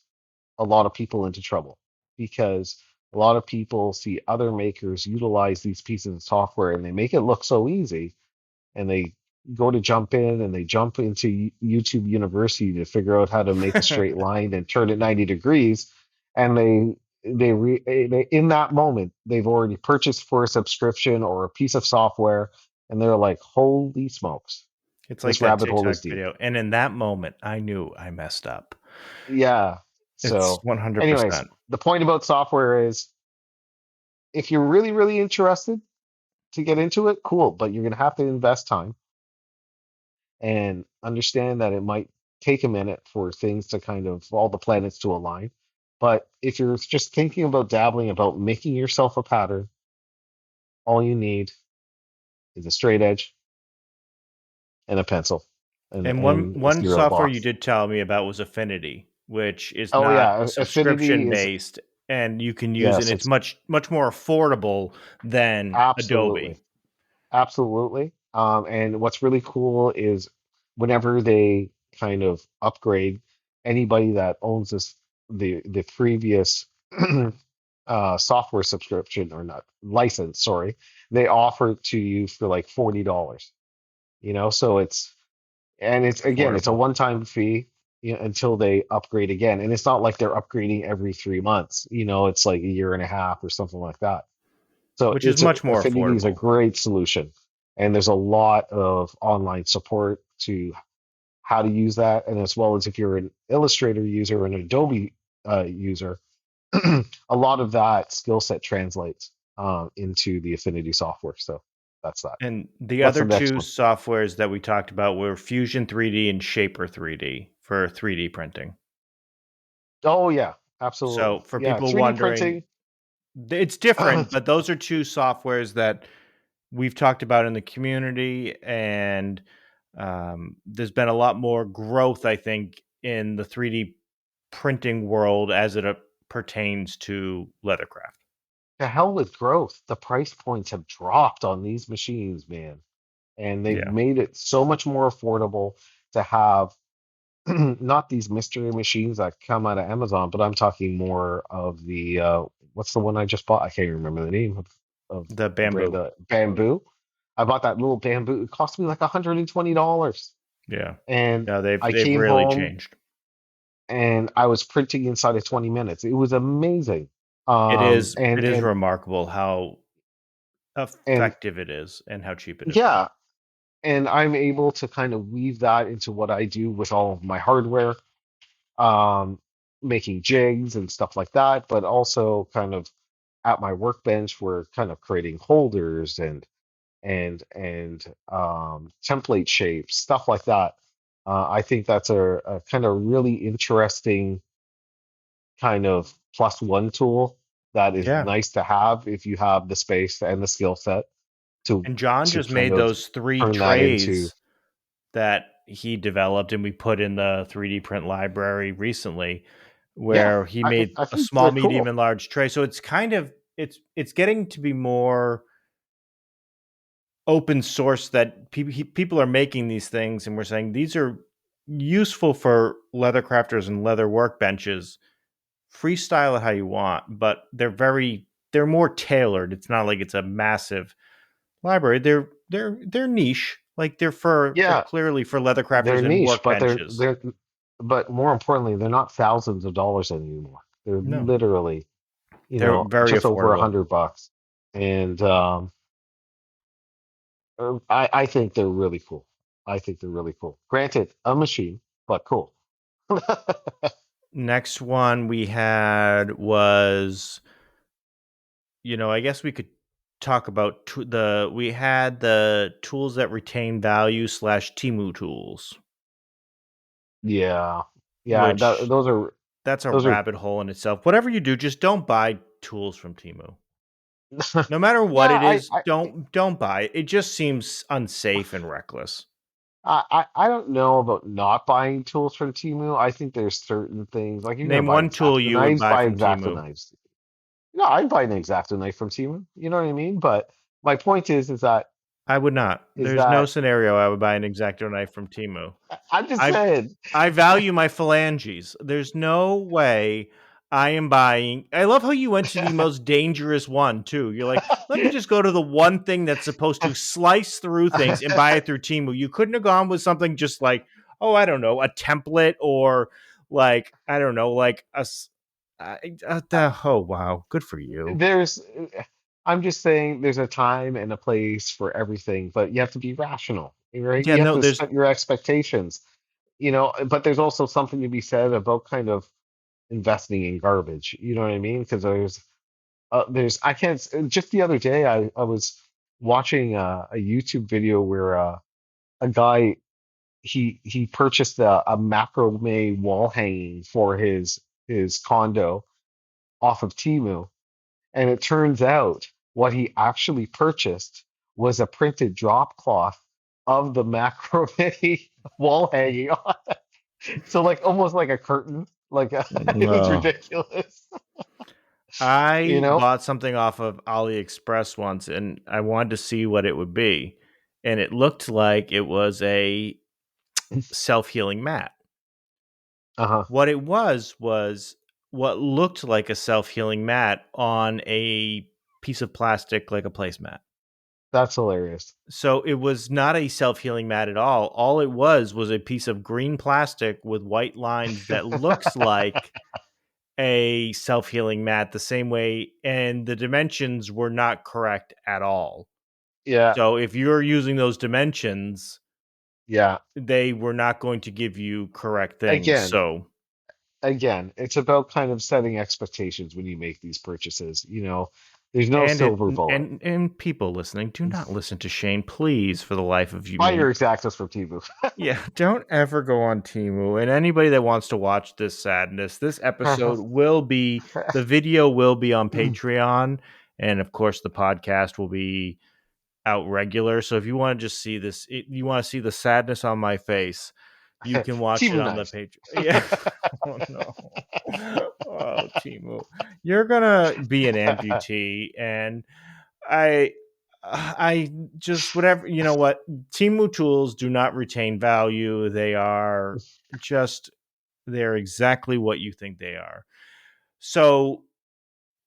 a lot of people into trouble because a lot of people see other makers utilize these pieces of software and they make it look so easy and they go to jump in and they jump into YouTube University to figure out how to make a straight line and turn it 90 degrees and they in that moment they've already purchased for a subscription or a piece of software and they're like holy smokes, it's like this that rabbit hole TikTok is deep. video. And in that moment, I knew I messed up. Yeah. It's So, anyways, 100%. the point about software is if you're really, really interested to get into it, cool, but you're going to have to invest time and understand that it might take a minute for things to kind of all the planets to align. But if you're just thinking about dabbling about making yourself a pattern, all you need is a straight edge and a pencil And one and a one cereal software you box. did tell me about was Affinity, which is Oh not yeah, Affinity subscription is based and you can use it. And yes, it's it's much more affordable than absolutely. Adobe. Absolutely. And what's really cool is whenever they kind of upgrade anybody that owns the previous software subscription or not license, sorry, they offer it to you for like $40. So it's again, it's a Affordable. one-time fee, until they upgrade again. And it's not like they're upgrading every 3 months, it's like a year and a half or something like that. So Which is much more Affinity is a affordable. great solution, and there's a lot of online support to how to use that, and as well as if you're an Illustrator user or an Adobe user, a lot of that skill set translates into the Affinity software. So that's that. And the What's the other next 2 one? softwares that we talked about were Fusion 3D and Shaper 3D for 3D printing. Oh yeah, absolutely. So for Yeah, people 3D wondering, printing. it's different, but those are 2 softwares that we've talked about in the community, and there's been a lot more growth, I think, in the 3D printing world as it pertains to leathercraft. To hell with growth. The price points have dropped on these machines, man, and they've Yeah, made it so much more affordable to have not these mystery machines that come out of Amazon, but I'm talking more of the what's the one I just bought? I can't even remember the name of the the brand, bamboo. bamboo. I bought that little bamboo. It cost me like $120. Yeah, And yeah, they've I they've came really home changed. and I was printing inside of 20 minutes. It was amazing. It Um is and it is and remarkable how and effective it is and how cheap it is too. yeah, and I'm able to kind of weave that into what I do with all of my hardware, um, making jigs and stuff like that, but also kind of at my workbench, we're kind of creating holders and template shapes, stuff like that. I think that's a kind of really interesting kind of plus one tool that is Yeah, nice to have if you have the space and the skill set. to And John to just kind made of those three turn that into. trays that he developed and we put in the 3D print library recently, Yeah, where he I made I a think small, they're medium, cool. and large tray. So it's kind of it's getting to be more open source, that people are making these things and we're saying these are useful for leather crafters and leather workbenches. Freestyle it how you want, but they're more tailored. It's not like it's a massive library. They're niche. Like they're Yeah, clearly for leather they're crafters and niche, but workbenches. but more importantly, they're not thousands of dollars anymore. They're No, literally, they're very just over a affordable. $100, and I think they're really cool. I think they're really cool. Granted, a machine, but cool. Next one we had was, I guess we could talk about the we had the tools that retain value slash Timu tools, Yeah, yeah. which that's a Those are. rabbit hole in itself. Whatever you do, just don't buy tools from Timu. No matter Yeah, what it is, don't buy it. It just seems unsafe and reckless. I don't know about not buying tools from Temu. I think there's certain things like if you're gonna Name buy one tool X-Acto you would knives, buy buy from X-Acto Timu. knives. No, I'd buy an X-Acto knife from Temu. You know what I mean? But my point I would not. is There's no that scenario I would buy an X-Acto knife from Timu. I'm just I saying. I value my phalanges. There's no way I am buying. I love how you went to the most dangerous one too. You're like, let me just go to the one thing that's supposed to slice through things and buy it through Timu. You couldn't have gone with something just like, oh, I don't know, a template, or like, I don't know, like oh wow, good for you. there's I'm just saying there's a time and a place for everything, but you have to be rational, right? Yeah, You have no, to there's set your expectations, but there's also something to be said about kind of investing in garbage. You know what I mean? Because there's I can't just the other day I was watching a YouTube video where a guy he purchased a macrame wall hanging for his condo off of Temu, and it turns out what he actually purchased was a printed drop cloth of the macrame wall hanging on. So like almost like a curtain. It was no. ridiculous. You I know? bought something off of AliExpress once and I wanted to see what it would be. And it looked like it was a self-healing mat. Uh-huh. What it was what looked like a self-healing mat on a piece of plastic, like a placemat. That's hilarious. So it was not a self-healing mat at all. All it was a piece of green plastic with white lines that looks like a self-healing mat the same way, and the dimensions were not correct at all. Yeah, So if you're using those dimensions, yeah. they were not going to give you correct things. Again, So, it's about kind of setting expectations when you make these purchases. There's no silver bullet. and people listening, do not listen to Shane, please, for the life of you. Buy your exactas from Temu. Yeah, don't ever go on Timu. And anybody that wants to watch this sadness, this episode will be the video will be on Patreon, and of course the podcast will be out regular. So if you want to just see this, you want to see the sadness on my face, you can watch it Temu on the knives. Patreon. Yeah. Oh no. Oh, Timu, you're gonna be an amputee, and I, I just whatever you know what Timu tools do not retain value. They are just they're exactly what you think they are. So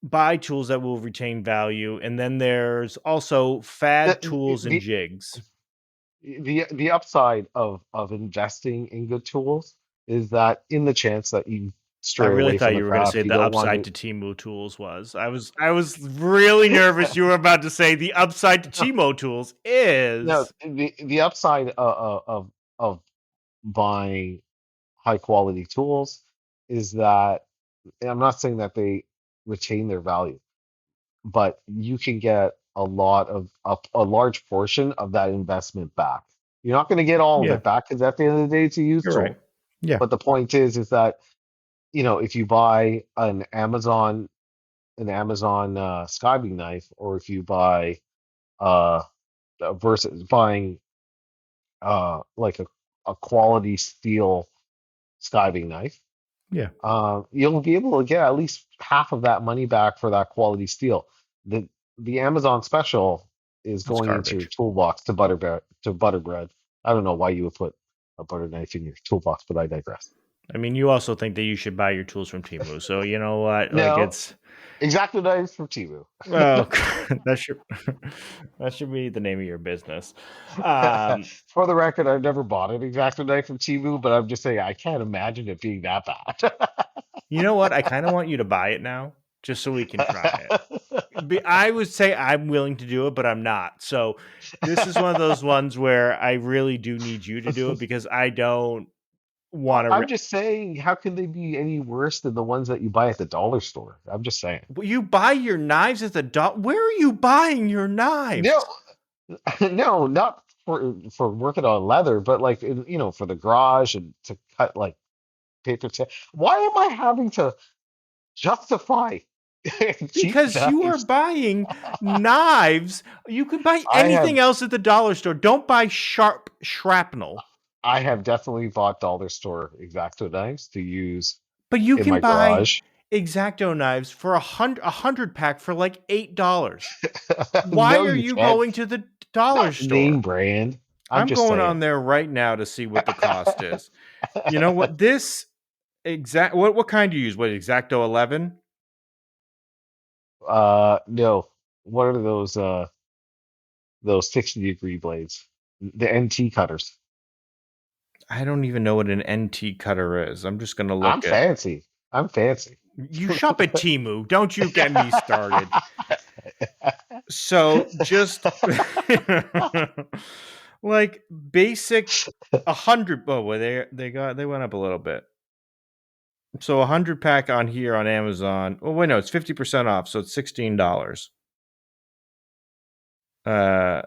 buy tools that will retain value, and then there's also fad The, tools and the jigs. the upside of investing in good tools is that in the chance that you I stray really away from thought the you were going to say craft, you the don't want upside to Timu tools was. I was really nervous you were about to say the upside to to. Timo tools No, is. the upside of buying high quality tools is that, and I'm not saying that they retain their value, but you can get a large portion of that investment back. You're not going to get all of Yeah, it back because at the end of the day, it's a used you're right. tool. Yeah. But the point is that if you buy an Amazon skybeam knife, or if you buy versus buying like a quality steel skiving knife. Yeah, You'll be able to get at least half of that money back for that quality steel. The the Amazon special is that's going into your garbage. toolbox to butter bread. I don't know why you would put a butter knife in your toolbox, but I digress. I mean, you also think that you should buy your tools from Timu. So you know what? Like No, it's exactly knives from Temu. well, that should that should be the name of your business. Um, For the record, I've never bought an Exacto knife from Temu, but I'm just saying I can't imagine it being that you know what? I kind of want you to buy it now, just so we can try it. bad. I would say I'm willing to do it, but I'm not. So this is one of those ones where I really do need you to do it because I don't want Well, to. I'm just saying, how can they be any worse than the ones that you buy at the dollar store? I'm just saying. You buy your knives at the Where are you buying your No, knives? no, not for working on leather, but like for the garage and to cut like paper. Why am I having to justify cheap Because you are knives? buying knives. You can buy I have anything else at the dollar store. Don't buy sharp shrapnel. I have definitely bought dollar store Exacto knives to use But you in can my buy garage. Exacto knives for a hundred pack for like $8. Why No, are you you can't. going to the dollar Not name store? brand. I'm I'm just going saying. on there right now to see what the cost is. You know what? This exact what kind do you use? What Exacto 11? No. What are those 60-degree blades? The NT cutters. I don't even know what an NT cutter is. I'm just going to I'm look at. fancy. I'm fancy. You shop at Timu. Don't you get me started. So just like basic 100. Oh, well, they went up a little bit. So 100 pack on here on Amazon. Oh wait, no, it's 50% off, so it's $16. Uh,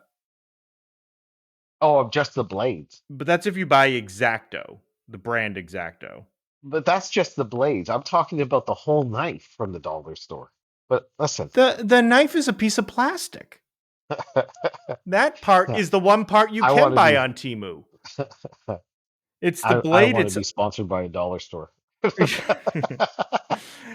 Oh, just the blades. but that's if you buy Exacto, the brand Exacto. But that's just the blades. I'm talking about the whole knife from the dollar store. But listen, The knife is a piece of plastic. That part is the one part you I can want to buy be on Timu. It's the I blade. want to It's be sponsored by a dollar store.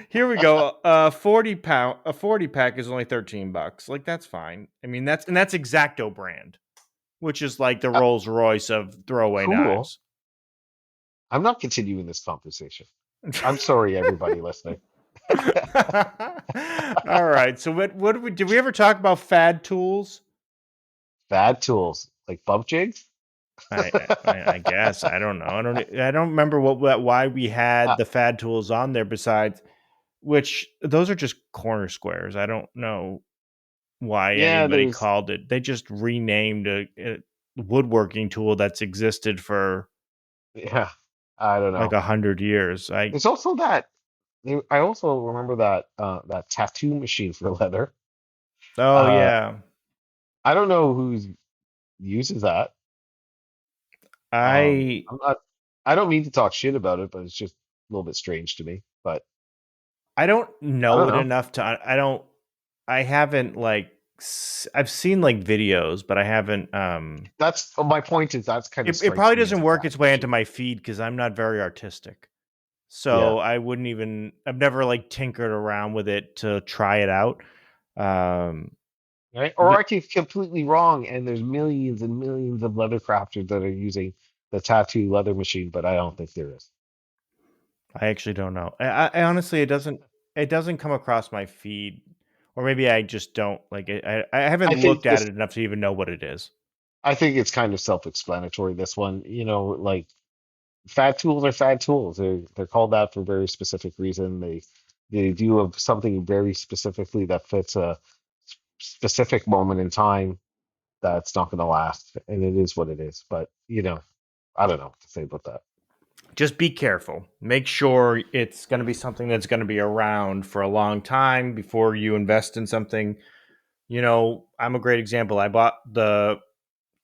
here we go. 40 pound a 40 pack is only $13. Like that's fine. I mean that's Exacto brand, which is like the Uh, Rolls Royce of throwaway cool. knives. I'm not continuing this conversation. I'm sorry, everybody listening. All right. So what did we ever talk about fad tools? Bad tools like bump jigs. I guess I don't know. I don't remember why we had Uh, the fad tools on there besides which those are just corner squares. I don't know why yeah, anybody there's called it. They just renamed a woodworking tool that's existed for yeah, I don't like know. 100 years. There's also that I also remember that tattoo machine for leather. Oh Uh, yeah. I don't know who uses that. I I'm not. I don't mean to talk shit about it, but it's just a little bit strange to me. But I don't I know don't it know. enough to I haven't like I've seen like videos, but I haven't That's my point. Is that's kind of it strikes probably me as doesn't a work fad its way into machine. my feed because I'm not very artistic. Yeah. So I wouldn't even I've never like tinkered around with it to try it out. Um Right? Or but I could be completely wrong, and there's millions and millions of leather crafters that are using the tattoo leather machine, but I don't think there is. I actually don't know. I honestly it doesn't come across my feed, or maybe I just don't like it. I I haven't think looked at this. it enough to even know what it is. I think it's kind of self-explanatory. This one, like fad tools are fad tools. They're called that for a very specific reason. They do of something very specifically that fits a specific moment in time that's not going to last, and it is what it is. But I don't know what to say about that. Just be careful. Make sure it's going to be something that's going to be around for a long time before you invest in something. I'm a great example. I bought the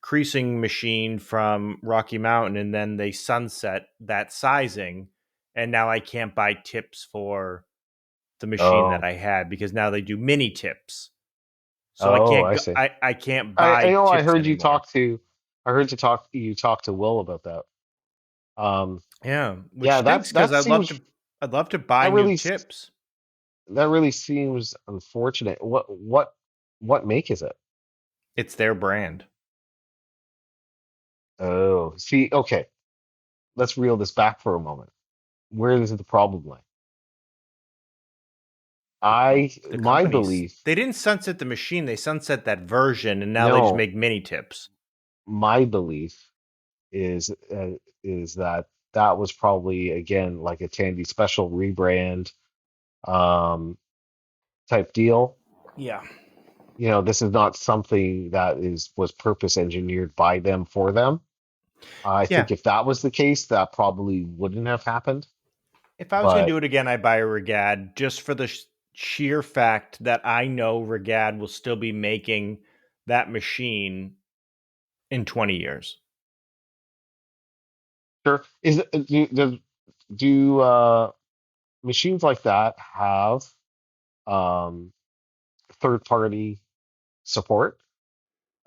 creasing machine from Rocky Mountain and then they sunset that sizing and now I can't buy tips for the machine that Oh, I had because now they do mini tips. So Oh, I see. I can't I buy know I tips heard anymore. you talk to Will about that. Um, Yeah, which yeah, stinks because that seems I'd love to buy that new really tips. that really seems unfortunate. What make is it? It's their brand. Oh, see, okay, let's reel this back for a moment. Where does the problem lie? The My companies, belief, they didn't sunset the machine, they sunset that version and now they just no, make mini tips. my belief is that that was probably again like a Tandy Special rebrand um type deal. Yeah. This is not something that is was purpose engineered by them for them. I Yeah. think if that was the case, that probably wouldn't have happened. If I was going to But do it again, I'd buy a Regad just for the sheer fact that I know Regad will still be making that machine in 20 years. sure, do machines like that have um, third party support?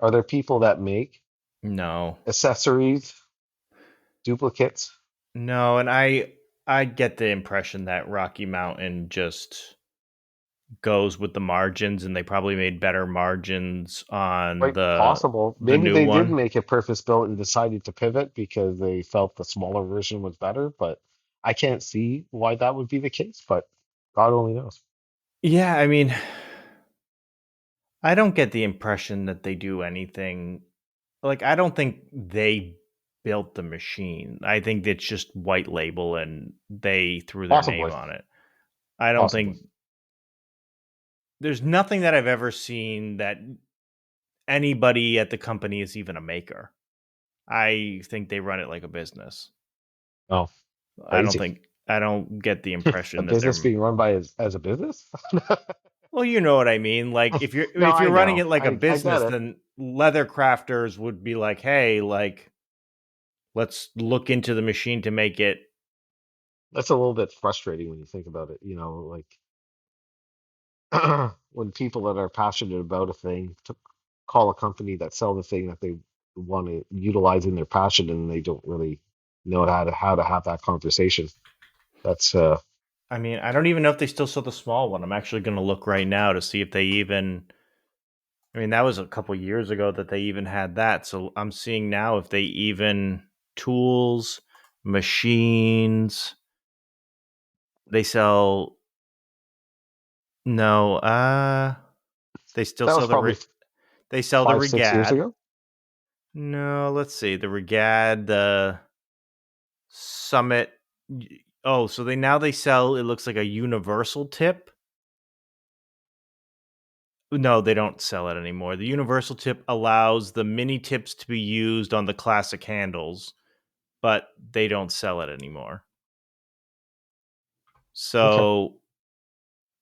Are there people that make No. accessories, duplicates? No, and I get the impression that Rocky Mountain just goes with the margins and they probably made better margins on Quite possible. the Maybe new they did one. make it purpose built and decided to pivot because they felt the smaller version was better, but I can't see why that would be the case, but God only knows. Yeah, I mean, I don't get the impression that they do anything like I don't think they built the machine. I think it's just white label and they threw their name Possibly. on it. I don't Possibly. think there's nothing that I've ever seen that anybody at the company is even a maker. I think they run it like a business. Oh, I don't crazy. think I don't get the A impression that business they're being run by as a business? well, you know what I mean. Like No, if I you're running know. it like a I get business, it. then leather crafters would be like, "Hey, like let's look into the machine to make it." That's a little bit frustrating when you think about it. When people that are passionate about a thing to call a company that sell the thing that they want to utilize in their passion and they don't really know how to have that conversation. That's I mean, I don't even know if they still sell the small one. I'm actually going to look right now to see if they even. I mean, that was a couple years ago that they even had that. So I'm seeing now if they even tools, machines, they sell. No, they still that was sell probably they sell the 5, 6 years Regad. ago. No, let's see. The Regad, the Summit. Oh, so they sell it looks like a universal tip. No, they don't sell it anymore. The universal tip allows the mini tips to be used on the classic handles, but they don't sell it anymore. Okay. So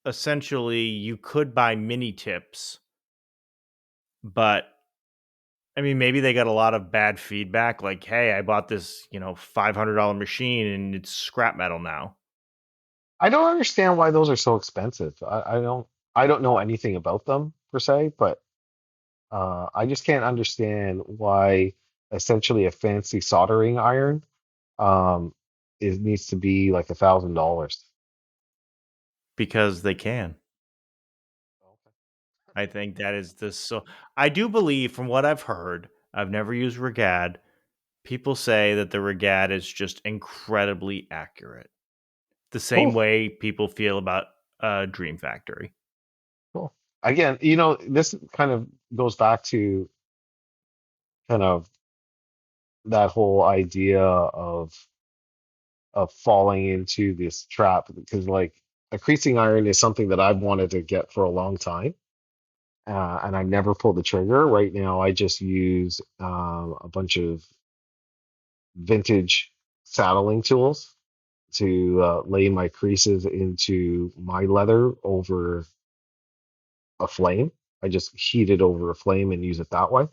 essentially, you could buy mini tips, but I mean, maybe they got a lot of bad feedback. Like, hey, I bought this, $500 machine and it's scrap metal now I don't understand why those are so expensive. I don't know anything about them per se, but I just can't understand why essentially a fancy soldering iron um it needs to be like $1,000. because they can. I think that is the so. I do believe, from what I've heard, I've never used Regad. People say that the Regad is just incredibly accurate. The same Cool, way people feel about Dream Factory. cool. Again, this kind of goes back to kind of that whole idea of falling into this trap because like a creasing iron is something that I've wanted to get for a long time. And I never pulled the trigger. Right now, I just use a bunch of vintage saddling tools to lay my creases into my leather over a flame. I just heat it over a flame and use it that way.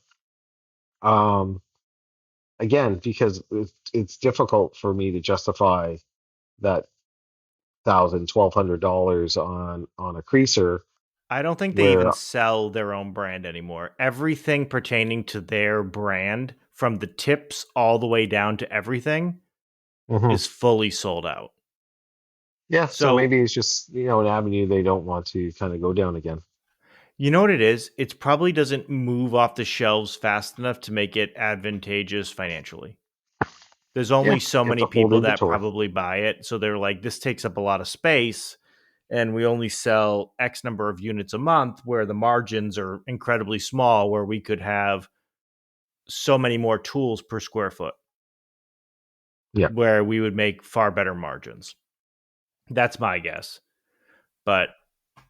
Um, Again, because it's difficult for me to justify that $1,000, $1,200 on a creaser I don't think they even where sell their own brand anymore. Everything pertaining to their brand, from the tips all the way down to everything, Mhm. is fully sold out. Yeah, so So, maybe it's just, an avenue they don't want to kind of go down again. you know what it is? It probably doesn't move off the shelves fast enough to make it advantageous financially. There's Yeah, only so you have many to hold people that inventory. probably buy it. So they're like, this takes up a lot of space, and we only sell X number of units a month, where the margins are incredibly small, where we could have so many more tools per square foot, Yeah. where we would make far better margins. That's my guess. But,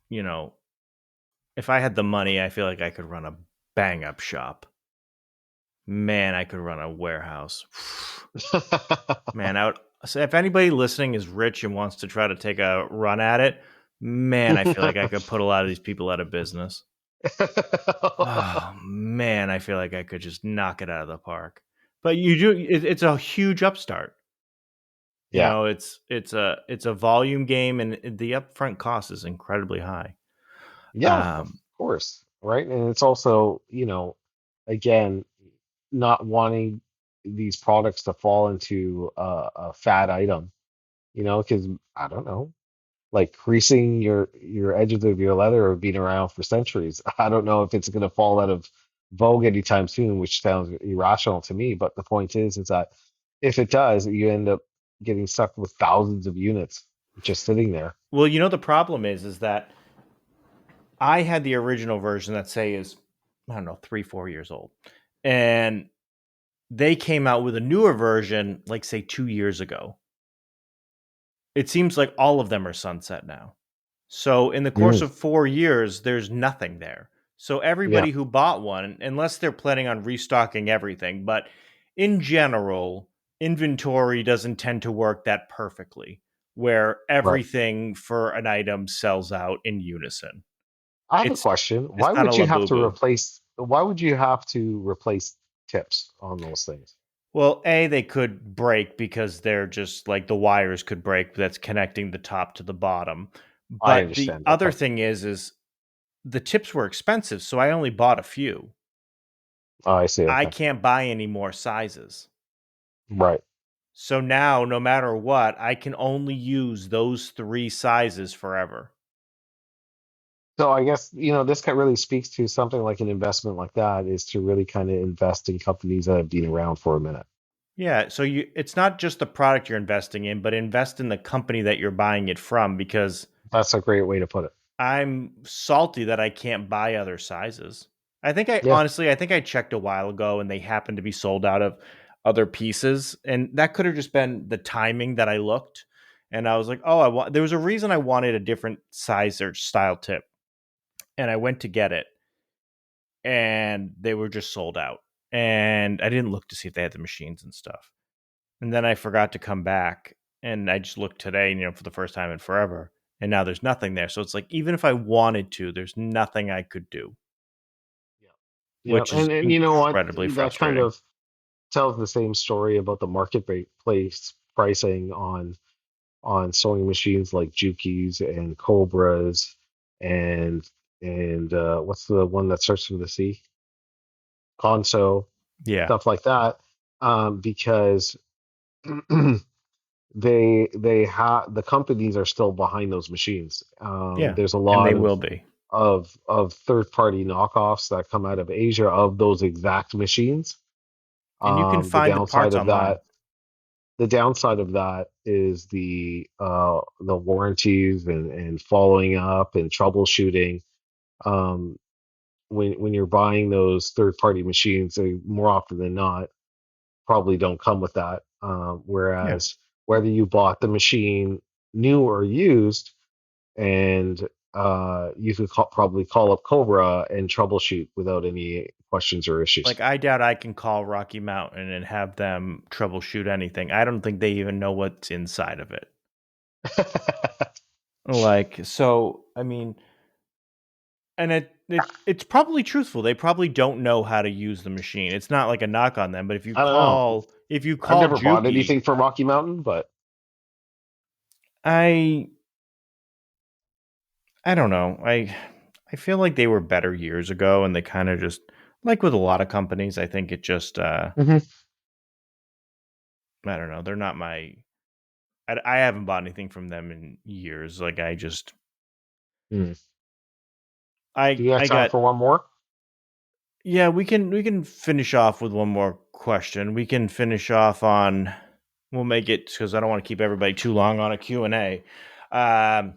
you know, if I had the money, I feel like I could run a bang up shop. Man, I could run a warehouse. Man, I would. So if anybody listening is rich and wants to try to take a run at it, man, I feel like I could put a lot of these people out of business. Oh man, I feel like I could just knock it out of the park. But you do. It's a huge upstart. You Yeah. know, it's a volume game, and the upfront cost is incredibly high. Yeah, of Um, course. Right. And it's also, again, not wanting these products to fall into a fad item, because I don't know, like creasing your edges of your leather have been around for centuries. I don't know if it's going to fall out of vogue anytime soon, which sounds irrational to me. But the point is that if it does, you end up getting stuck with thousands of units just sitting there. well, the problem is that I had the original version that say is, I don't know, 3, 4 years old, and they came out with a newer version, like say 2 years ago. It seems like all of them are sunset now. So in the course Mm, of 4 years, there's nothing there. So yeah, everybody who bought one, unless they're planning on restocking everything, but in general, inventory doesn't tend to work that perfectly, where right. everything for an item sells out in unison. I have a It's question. it's Why not a would you have to labubu. replace, why would you have to replace tips on those things? Well, A, they could break because they're just like the wires could break that's connecting the top to the bottom. I But the understand. other Okay. thing is the tips were expensive, so I only bought a few. Oh, I see. I Okay. can't buy any more sizes. Right. So now, no matter what, I can only use those 3 sizes forever. So I guess, this kind of really speaks to something like an investment like that is to really kind of invest in companies that have been around for a minute. Yeah, so it's not just the product you're investing in, but invest in the company that you're buying it from, because That's a great way to put it. I'm salty that I can't buy other sizes. Yeah. I think I checked a while ago and they happened to be sold out of other pieces, and that could have just been the timing that I looked, and I was like, "Oh, there was a reason I wanted a different size or style tip." And I went to get it, and they were just sold out. And I didn't look to see if they had the machines and stuff. And then I forgot to come back, and I just looked today, for the first time in forever, and now there's nothing there. So it's like, even if I wanted to, there's nothing I could do, Yeah. Yeah. which is And you know what? incredibly That kind frustrating. of tells the same story about the marketplace pricing on sewing machines like Juki's and Cobras and what's the one that starts with a C? Conso, Yeah. stuff like that. Because they have the companies are still behind those machines. Yeah. There's a And they lot will be. of third party knockoffs that come out of Asia of those exact machines. And you can The find the downside parts of online. that is the warranties and following up and troubleshooting. Um, when you're buying those third party machines, they more often than not probably don't come with that. Yeah. Whereas whether you bought the machine new or used, and you could probably call up Cobra and troubleshoot without any questions or Like, issues. I doubt I can call Rocky Mountain and have them troubleshoot anything. I don't think they even know what's inside of it. Like, so, I mean, and it's probably truthful. They probably don't know how to use the machine. It's not like a knock on them, but if you I don't know. call if you I've call never bought Juki, anything from Rocky Mountain, but I I don't know. I feel like they were better years ago, and they kind of just like with a lot of companies. I think it just Hmm. I don't know. They're not my. I haven't bought anything from them in years. Like I just Mm. Do I you have I time got for one more? yeah. We can finish off with one more question. We can finish off on. We'll make it because I don't want to keep everybody too long on a Q and A. Um,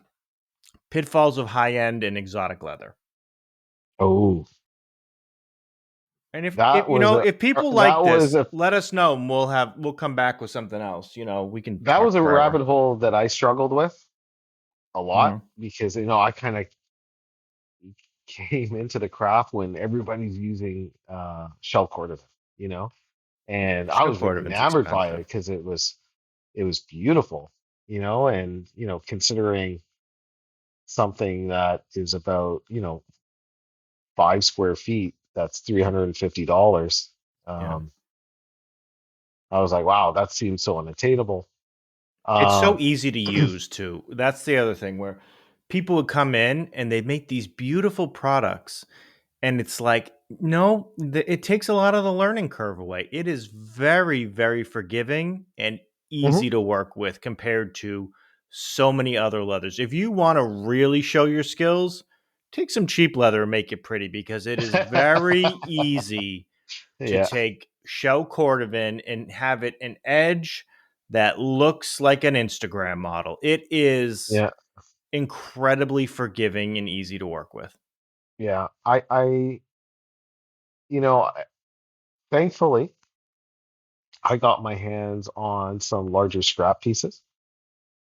Pitfalls of high end and exotic leather. Oh, And if that you was know a if people that like was this, a let us know and we'll come back with something else. We can that was talk a forever. rabbit hole that I struggled with a lot Mhm. because I kind of came into the craft when everybody's using shell cordovan, you know, and I Show was really Cordovan's enamored by it expensive. because it was beautiful, and considering something that is about 5 square feet, that's $350. Yeah. Um, I was like, wow, that seems so unattainable. It's so Um, easy to use too. That's the other thing where people would come in and they make these beautiful products. And it's like, no, it takes a lot of the learning curve away. It is very, very forgiving and mhm. easy to work with compared to so many other leathers. If you want to really show your skills, take some cheap leather and make it pretty because it is very easy to Yeah, take shell cordovan and have it an edge that looks like an Instagram model. It is yeah, incredibly forgiving and easy to work with. yeah. You know, thankfully, I got my hands on some larger scrap pieces.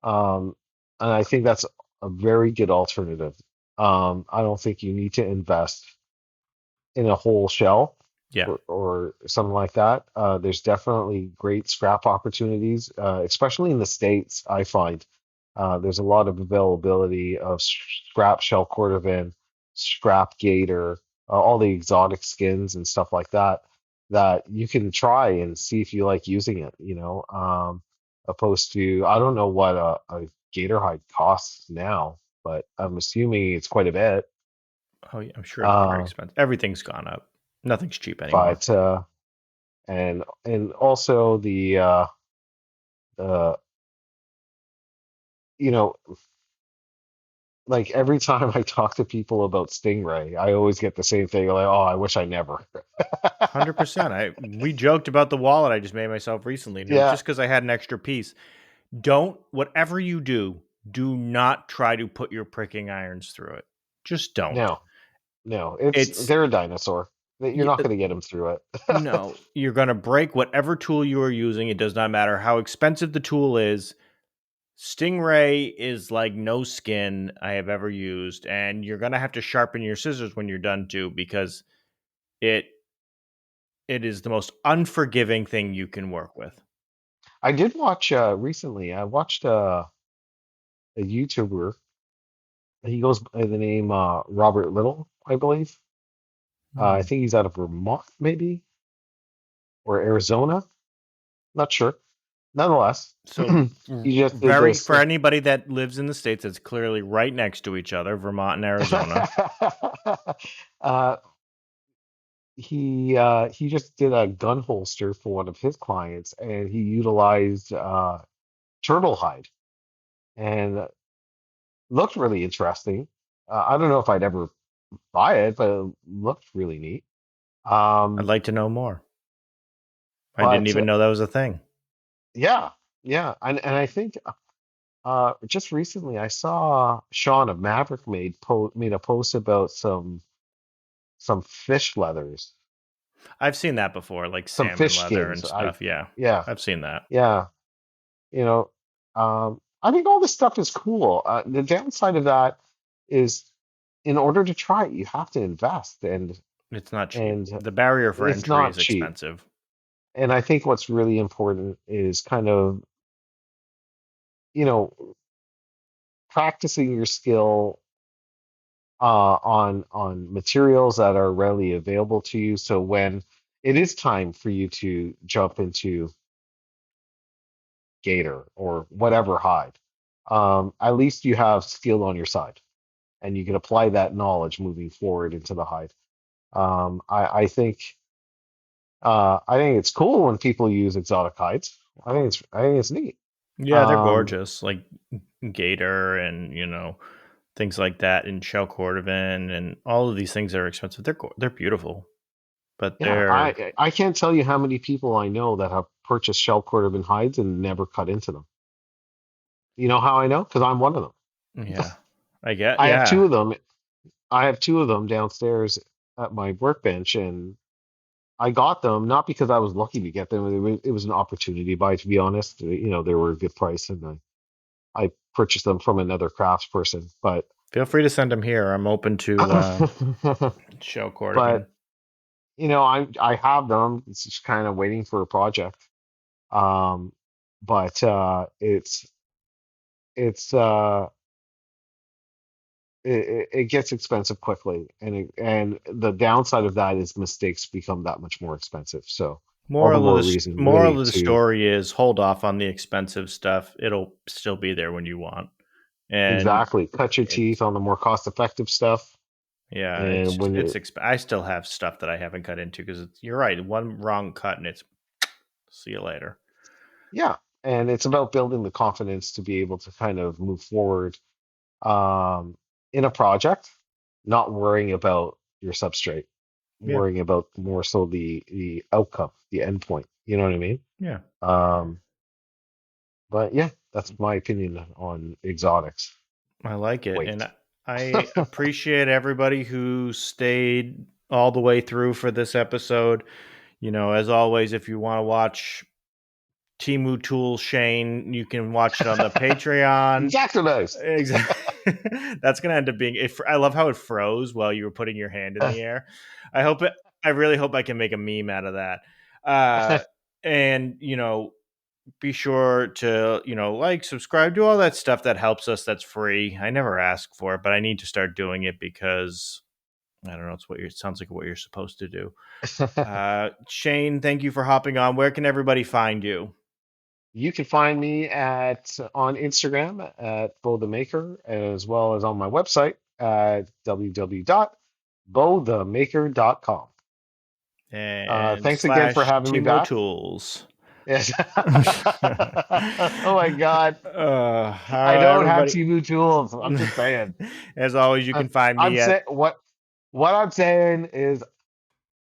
Um, and I think that's a very good alternative. I don't think you need to invest in a whole shell Yeah. or something like that. There's definitely great scrap opportunities, especially in the States, I find. There's a lot of availability of scrap shell cordovan, scrap gator, all the exotic skins and stuff like that that you can try and see if you like using it, opposed to, I don't know what a gator hide costs now, but I'm assuming it's quite a bit. Oh, yeah. I'm sure it's very Uh, expensive. Everything's gone up. Nothing's cheap anymore. but and also the you know like every time I talk to people about Stingray, I always get the same thing like, oh, I wish I never. 100%. We joked about the wallet I just made myself recently, and it was Yeah, just because I had an extra piece. Don't whatever you do, do not try to put your pricking irons through it. Just don't. no, no, It's they're a dinosaur. You're not going to get them through it. no, you're going to break whatever tool you are using. It does not matter how expensive the tool is. Stingray is like no skin I have ever used, and you're going to have to sharpen your scissors when you're done too because it it is the most unforgiving thing you can work with. I did watch recently. I watched a YouTuber. He goes by the name Robert Little, I believe. I Hmm. think he's out of Vermont, maybe, or Arizona. Not sure. Nonetheless, So he just did very this. for anybody that lives in the states, it's clearly right next to each other, Vermont and Arizona. uh, he just did a gun holster for one of his clients, and he utilized turtle hide, and looked really interesting. I don't know if I'd ever buy it, but it looked really neat. I'd Um, like to know more. I didn't but even know that was a thing. yeah, yeah, and I think just recently I saw Sean of Maverick made a post about some fish leathers, I've seen that before, like some salmon fish leather skins. and stuff. Yeah, Yeah, I've seen that. yeah, you know, I think all this stuff is cool. The downside of that is, in order to try it, you have to invest, It's not cheap. and The barrier for it's entry not is cheap. expensive. And I think what's really important is kind of, you know, practicing your skill on materials that are readily available to you. So when it is time for you to jump into gator or whatever hide, at least you have skill on your side. and you can apply that knowledge moving forward into the hide. I think it's cool when people use exotic hides. I think it's neat. Yeah, they're Um, gorgeous, like gator and things like that, and shell cordovan, and all of these things are expensive. They're beautiful, but yeah, they're I can't tell you how many people I know that have purchased shell cordovan hides and never cut into them. You know how I know? Because I'm one of them. yeah. I get I have two yeah. of them. I have two of them downstairs at my workbench, and I got them not because I was lucky to get them. It was an opportunity buy, to be honest. You know, they were a good price, and I purchased them from another crafts person. But Feel free to send them here. I'm open to shell cordovan. but you know, I have them. It's just kind of waiting for a project. Um, but it's it gets expensive quickly, and the downside of that is mistakes become that much more expensive. So all the more reason really Moral of the to story is hold off on the expensive stuff. It'll still be there when you want. And exactly cut your teeth it's on the more cost-effective stuff. yeah, And when you I still have stuff that I haven't cut into because you're right. One wrong cut and it's see you later. yeah, and it's about building the confidence to be able to kind of move forward um, in a project, not worrying about your substrate, Yeah, worrying about more so the outcome, the endpoint. You know what I mean? yeah. Um, but yeah, that's my opinion on exotics. I like it. And Wait. I appreciate everybody who stayed all the way through for this episode. As always, if you want to watch Timu Tool Shane, you can watch it on the Patreon. Exactly nice. Exactly. That's gonna end up being. I love how it froze while you were putting your hand in the air. I hope it. I really hope I can make a meme out of that. And be sure to like, subscribe, do all that stuff that helps us. That's free. I never ask for it, but I need to start doing it because I don't know. It sounds like what you're supposed to do. Shane, thank you for hopping on. Where can everybody find you? You can find me at on Instagram at Bo the Maker, as well as on my website at www.bothemaker.com. And Thanks again for slash having me Timo back. Tools. Yes. Oh my God. All I right, don't have everybody. Temu tools. I'm just saying. As always, you can find I'm me at saying what I'm saying is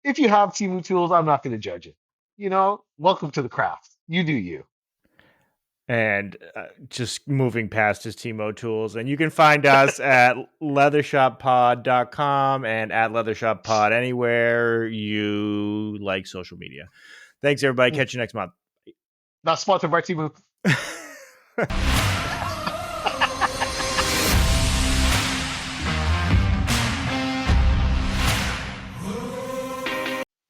if you have Temu tools, I'm not going to judge it. You know, welcome to the craft. You do you. and just moving past his Timo Tools. And you can find us at leathershoppod.com and at leathershoppod anywhere you like social media. Thanks, everybody. Catch you next month. Not sponsored by Temu.